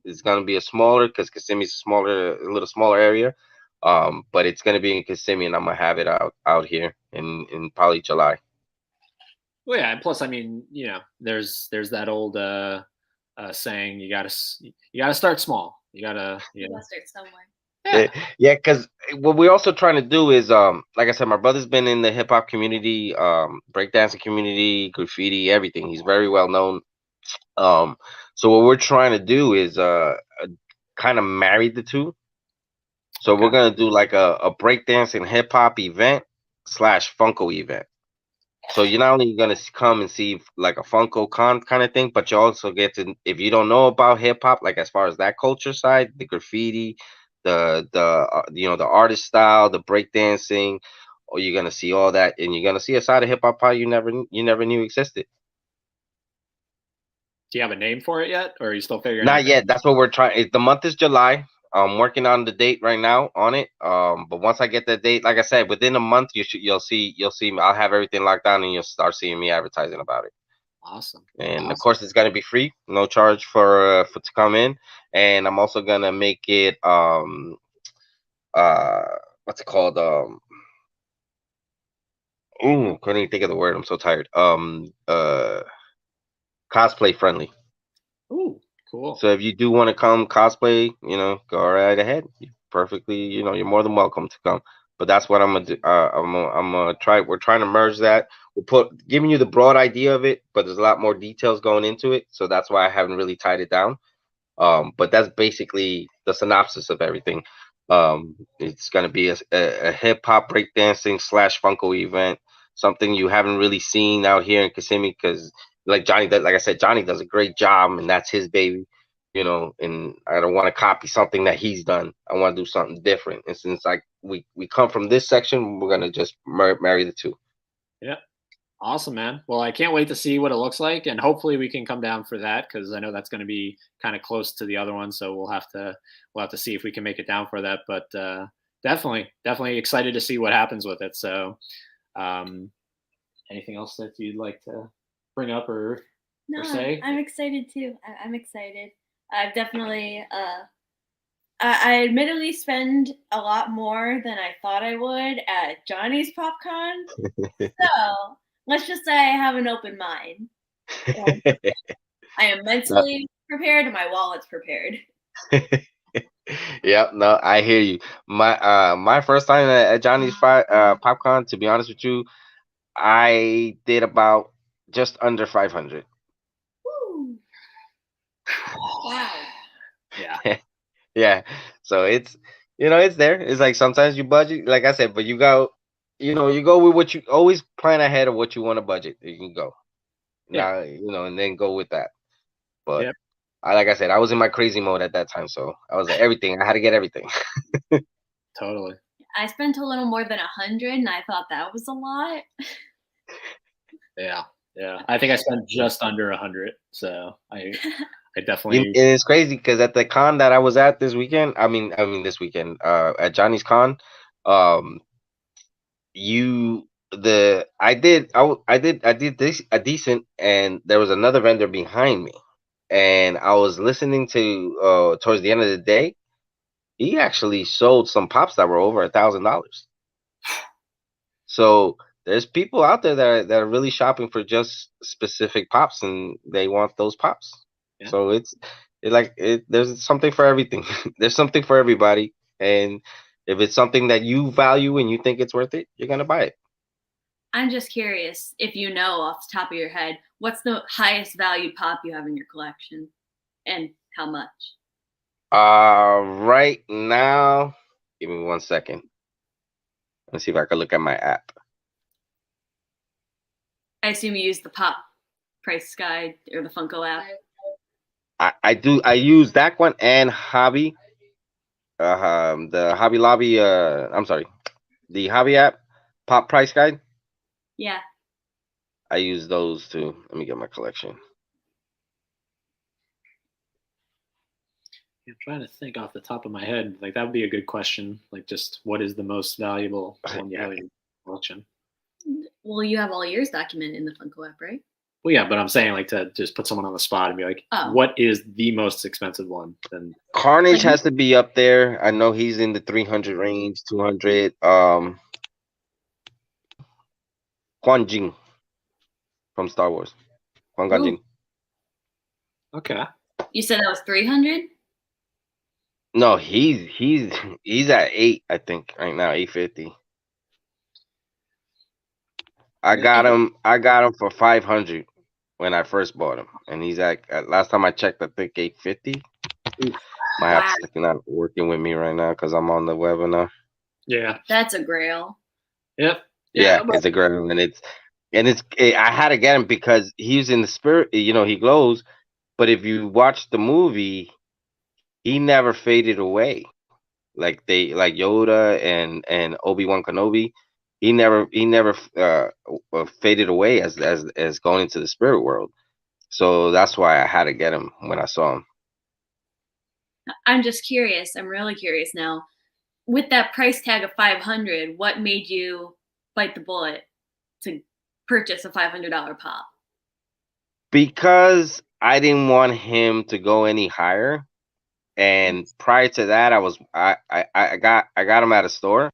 It's gonna be a smaller because Kissimmee's a little smaller area. But it's gonna be in Kissimmee, and I'm gonna have it out here in probably July. Well, yeah, and plus, I mean, there's that old saying, you gotta start small. You gotta start somewhere. Yeah, because what we're also trying to do is, like I said, my brother's been in the hip hop community, breakdancing community, graffiti, everything. He's very well known. So what we're trying to do is, kind of marry the two. So we're gonna do like a breakdancing hip hop event slash Funko event. So you're not only gonna come and see like a Funko con kind of thing, but you also get to, if you don't know about hip hop, like as far as that culture side, the graffiti, the artist style, the breakdancing, or you're gonna see all that, and you're gonna see a side of hip hop how you never knew existed. Do you have a name for it yet, or are you still figuring Not it out? yet. That's what we're trying. The month is July. I'm working on the date right now on it. But once I get the date, like I said, within a month, you'll see me. I'll have everything locked down, and you'll start seeing me advertising about it. Awesome. And of course, it's gonna be free, no charge for to come in. And I'm also gonna make it uh what's it called ooh, couldn't even think of the word. I'm so tired. Cosplay friendly. Ooh, cool. So if you do want to come cosplay, go right ahead. You're more than welcome to come. But that's what I'm gonna do. I'm gonna try. We're trying to merge that. Giving you the broad idea of it, but there's a lot more details going into it. So that's why I haven't really tied it down. But that's basically the synopsis of everything. It's gonna be a hip hop breakdancing slash Funko event, something you haven't really seen out here in Kissimmee, because like I said, Johnny does a great job, and that's his baby. And I don't want to copy something that he's done. I want to do something different. And since like we come from this section, we're gonna just marry the two. Yeah. Awesome, man. Well, I can't wait to see what it looks like, and hopefully we can come down for that, because I know that's going to be kind of close to the other one. So we'll have to see if we can make it down for that. But definitely excited to see what happens with it. So, anything else that you'd like to bring up or say? I'm excited too. I'm excited. I've definitely I admittedly spend a lot more than I thought I would at Johnny's PopCon. So let's just say I have an open mind. I am mentally prepared and my wallet's prepared. Yeah, no, I hear you. My first time at Johnny's PopCon, to be honest with you, I did about just under 500. Woo. Wow. Yeah. Yeah. So it's there. It's like sometimes you budget, like I said, but you go with what you always plan ahead of what you want to budget. You can go now, and then go with that. But Yep. like I said, I was in my crazy mode at that time, so I was like everything. I had to get everything. Totally. I spent a little more than 100, and I thought that was a lot. Yeah. I think I spent just under 100. So I definitely. And it's crazy because at the con that I was at this weekend, I mean this weekend, at Johnny's Con, um, I did this a decent, and there was another vendor behind me, and I was listening to towards the end of the day, he actually sold some pops that were over $1,000. So there's people out there that are really shopping for just specific pops, and they want those pops. Yeah. So there's something for everything. There's something for everybody, and if it's something that you value and you think it's worth it, you're gonna buy it. I'm just curious if you know off the top of your head, what's the highest valued pop you have in your collection, and how much? Right now, give me 1 second. Let's see if I can look at my app. I assume you use the pop price guide or the Funko app. I do. I use that one and Hobby. The Hobby Lobby. I'm sorry. the hobby app, Pop Price Guide. Yeah. I use those too. Let me get my collection. I'm trying to think off the top of my head. Like that would be a good question. Like, just what is the most valuable one you have in your collection? Well, you have all yours documented in the Funko app, right? Well, yeah, but I'm saying like to just put someone on the spot and be like, Oh. what is the most expensive one? Then Carnage has to be up there. I know he's in the 300 range, 200. Quan Jin from Star Wars. Quan Ooh. Jin. okay. You said that was 300? No, he's at 8, I think, right now, 850. I got him for 500 when I first bought him, and he's at last time I checked, I think 850. My app's not working with me right now because I'm on the webinar. Yeah, that's a grail. Yep. Yeah, it's a grail, and I had to get him because he's in the spirit. You know, he glows. But if you watch the movie, he never faded away. Like Yoda and Obi-Wan Kenobi, he never faded away as going into the spirit world. So that's why I had to get him when I saw him. I'm just curious. I'm really curious now. With that price tag of 500, what made you bite the bullet to purchase a $500 pop? Because I didn't want him to go any higher. And prior to that, I got him at a store.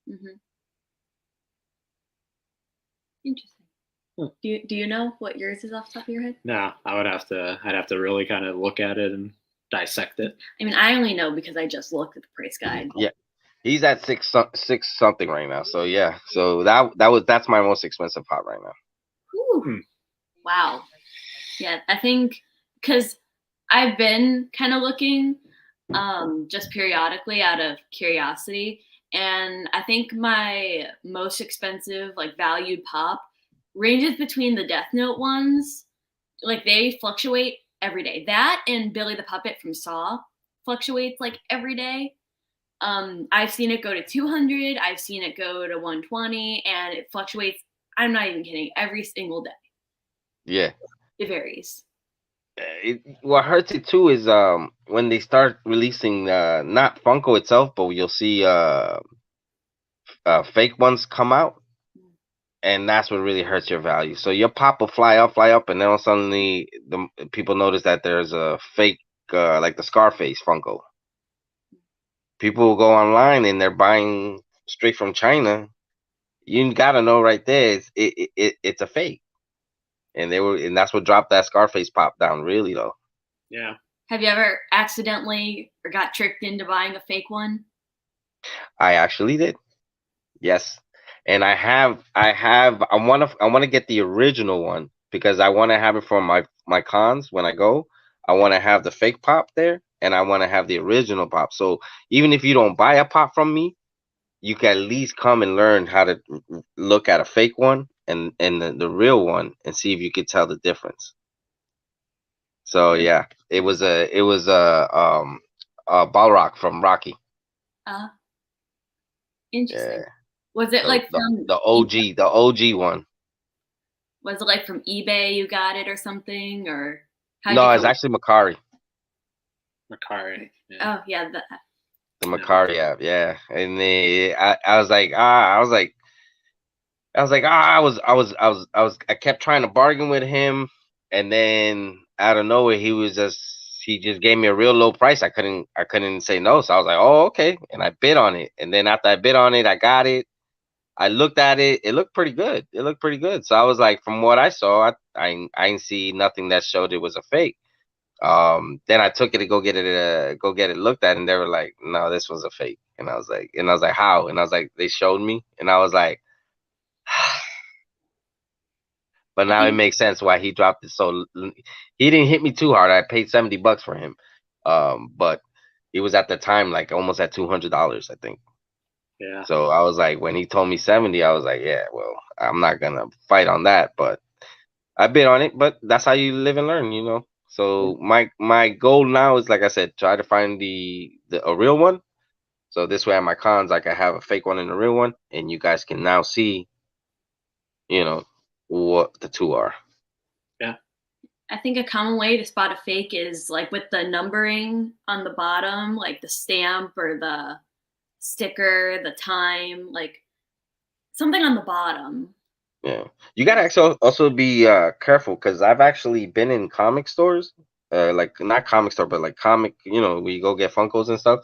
Mm-hmm. Interesting. Do you know what yours is off the top of your head? No, I'd have to really kind of look at it and dissect it. I mean, I only know because I just looked at the price guide. Yeah, he's at six something right now. So yeah, so that's my most expensive pop right now. Ooh. Wow. Yeah, I think because I've been kind of looking just periodically out of curiosity, and I think my most expensive, like valued pop, ranges between the Death Note ones. Like they fluctuate every day. That and Billy the Puppet from Saw fluctuates like every day. I've seen it go to 200. I've seen it go to 120, and it fluctuates. I'm not even kidding. Every single day. Yeah, it varies. What hurts it too is when they start releasing not Funko itself, but you'll see fake ones come out, and that's what really hurts your value. So your pop will fly up, and then suddenly the people notice that there's a fake like the Scarface Funko. People will go online and they're buying straight from China. You gotta know right there, it's a fake, and that's what dropped that Scarface pop down really low. Yeah. Have you ever accidentally or got tricked into buying a fake one? I actually did. Yes, and I want to get the original one because I want to have it for my cons when I go. I want to have the fake pop there, and I want to have the original pop. So even if you don't buy a pop from me, you can at least come and learn how to look at a fake one and the real one and see if you could tell the difference. So yeah, it was a Balrog from Rocky. Interesting. Yeah. Was it like from the OG one? Was it like from eBay you got it or something, or no? It's actually Macari. Macari. Yeah. Oh yeah, the Macari app. Yeah, and I kept trying to bargain with him, and then out of nowhere he just gave me a real low price. I couldn't say no, so I was like, oh okay, and I bid on it, and then after I bid on it, I got it. I looked at it. It looked pretty good. So I was like, from what I saw, I didn't see nothing that showed it was a fake. Then I took it to go get it looked at, and they were like, no, this was a fake. And I was like, how? And I was like, they showed me, and I was like, but now it makes sense why he dropped it. So he didn't hit me too hard. I paid $70 for him. But he was at the time like almost at $200, I think. Yeah. So I was like, when he told me 70, I was like, yeah, well, I'm not gonna fight on that, but I bid on it. But that's how you live and learn, you know. So my goal now is, like I said, try to find a real one, So this way at my cons, I can have a fake one and a real one, and you guys can now see, you know, what the two are. Yeah. I think a common way to spot a fake is like with the numbering on the bottom, like the stamp or the sticker, the time, like something on the bottom. Yeah, you gotta actually also be careful, because I've actually been in comic stores, like not comic store, but like comic, where you go get Funkos and stuff.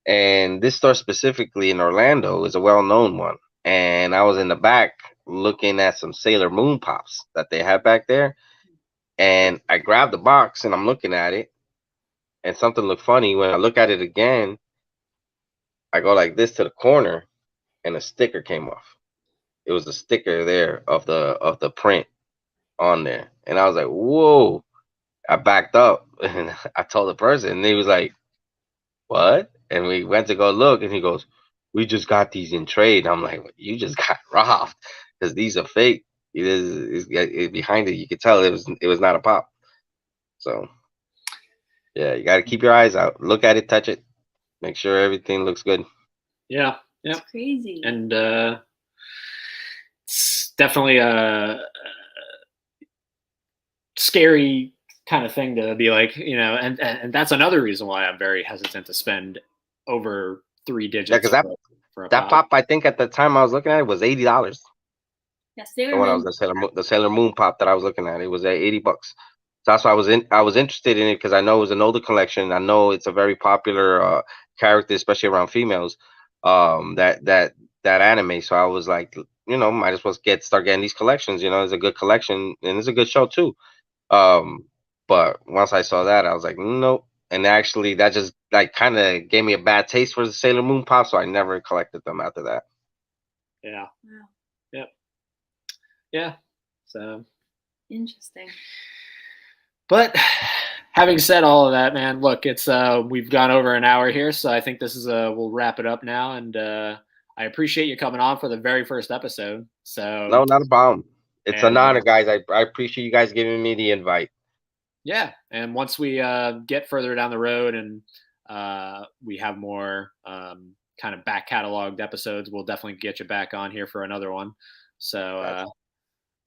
And this store specifically in Orlando is a well-known one. And I was in the back looking at some Sailor Moon pops that they had back there, and I grabbed the box and I'm looking at it, and something looked funny. When I look at it again, I go like this to the corner, and a sticker came off. It was a sticker there of the print on there, and I was like, "Whoa!" I backed up and I told the person, and he was like, "What?" And we went to go look, and he goes, "We just got these in trade." I'm like, "You just got robbed, because these are fake." Behind it, you could tell it was not a pop. So yeah, you got to keep your eyes out, look at it, touch it, make sure everything looks good. Yeah, yeah, It's crazy. and it's definitely a scary kind of thing to be like, and that's another reason why I'm very hesitant to spend over 3 digits. Yeah, because for a that pop, I think at the time I was looking at it was $80. Yes, When I was the Sailor Moon pop that I was looking at, it was at $80. So that's why I was interested in it, because I know it was an older collection. I know it's a very popular character, especially around females. That anime. So I was like, might as well start getting these collections. It's a good collection, and it's a good show too. But once I saw that, I was like, nope. And actually, that just like kind of gave me a bad taste for the Sailor Moon pop, so I never collected them after that. Yeah. Wow. Yep. Yeah. So Interesting. But having said all of that, man, look, it's we've gone over an hour here, so I think this is we'll wrap it up now. And I appreciate you coming on for the very first episode. So No, not a problem. It's an and honor, guys. I appreciate you guys giving me the invite. yeah, and once we get further down the road and we have more kind of back cataloged episodes, we'll definitely get you back on here for another one. So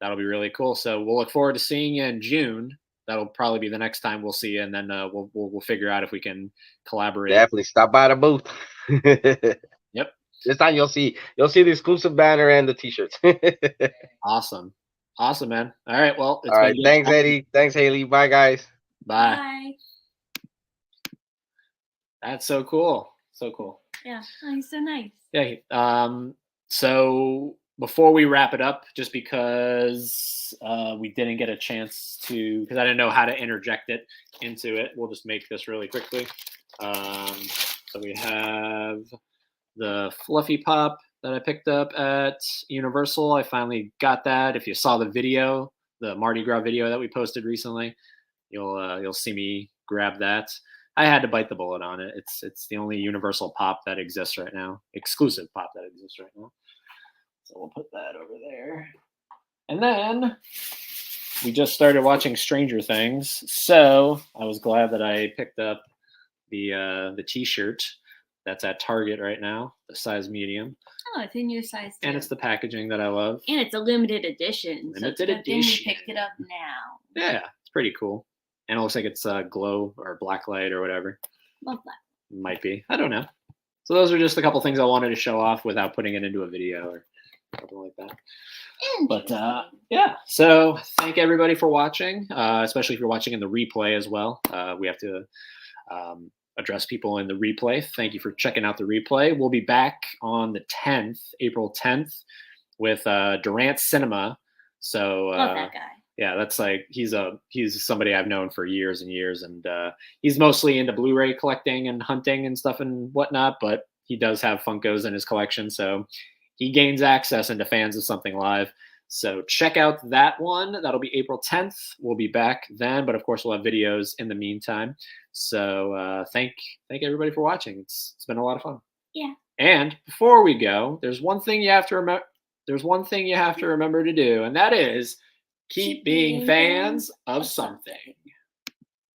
that'll be really cool. So we'll look forward to seeing you in June. That'll probably be the next time we'll see you, and then we'll figure out if we can collaborate. Definitely stop by the booth. Yep. This time you'll see the exclusive banner and the t-shirts. Awesome, man. All right, well, all right. Thanks, Eddie. Thanks, Haley. Bye, guys. Bye. Bye. That's so cool. So cool. Yeah, he's so nice. Yeah. So before we wrap it up, just because we didn't get a chance to, because I didn't know how to interject it into it, we'll just make this really quickly. So we have the Fluffy Pop that I picked up at Universal. I finally got that. If you saw the video, the Mardi Gras video that we posted recently, you'll see me grab that. I had to bite the bullet on it. It's the only Universal Pop that exists right now, exclusive Pop that exists right now. So we'll put that over there. And then we just started watching Stranger Things, so I was glad that I picked up the T-shirt that's at Target right now, the size medium. Oh, it's in your size too. And it's the packaging that I love. And it's a limited edition. Limited edition. You picked it up now. Yeah, it's pretty cool. And it looks like it's glow or black light or whatever. Love that. Might be. I don't know. So those are just a couple things I wanted to show off without putting it into a video or something like that. But yeah, so thank everybody for watching, especially if you're watching in the replay as well. We have to address people in the replay. Thank you for checking out the replay. We'll be back on the 10th, April 10th, with Durant Cinema. So love that guy. Yeah, that's like he's somebody I've known for years and years, and he's mostly into Blu-ray collecting and hunting and stuff and whatnot, but he does have Funkos in his collection, so he gains access into Fans of Something Live. So check out that one. That'll be April 10th. We'll be back then, but of course we'll have videos in the meantime. So thank everybody for watching. It's been a lot of fun. Yeah. And before we go, there's one thing you have to remember. There's one thing you have to remember to do, and that is keep being fans of something.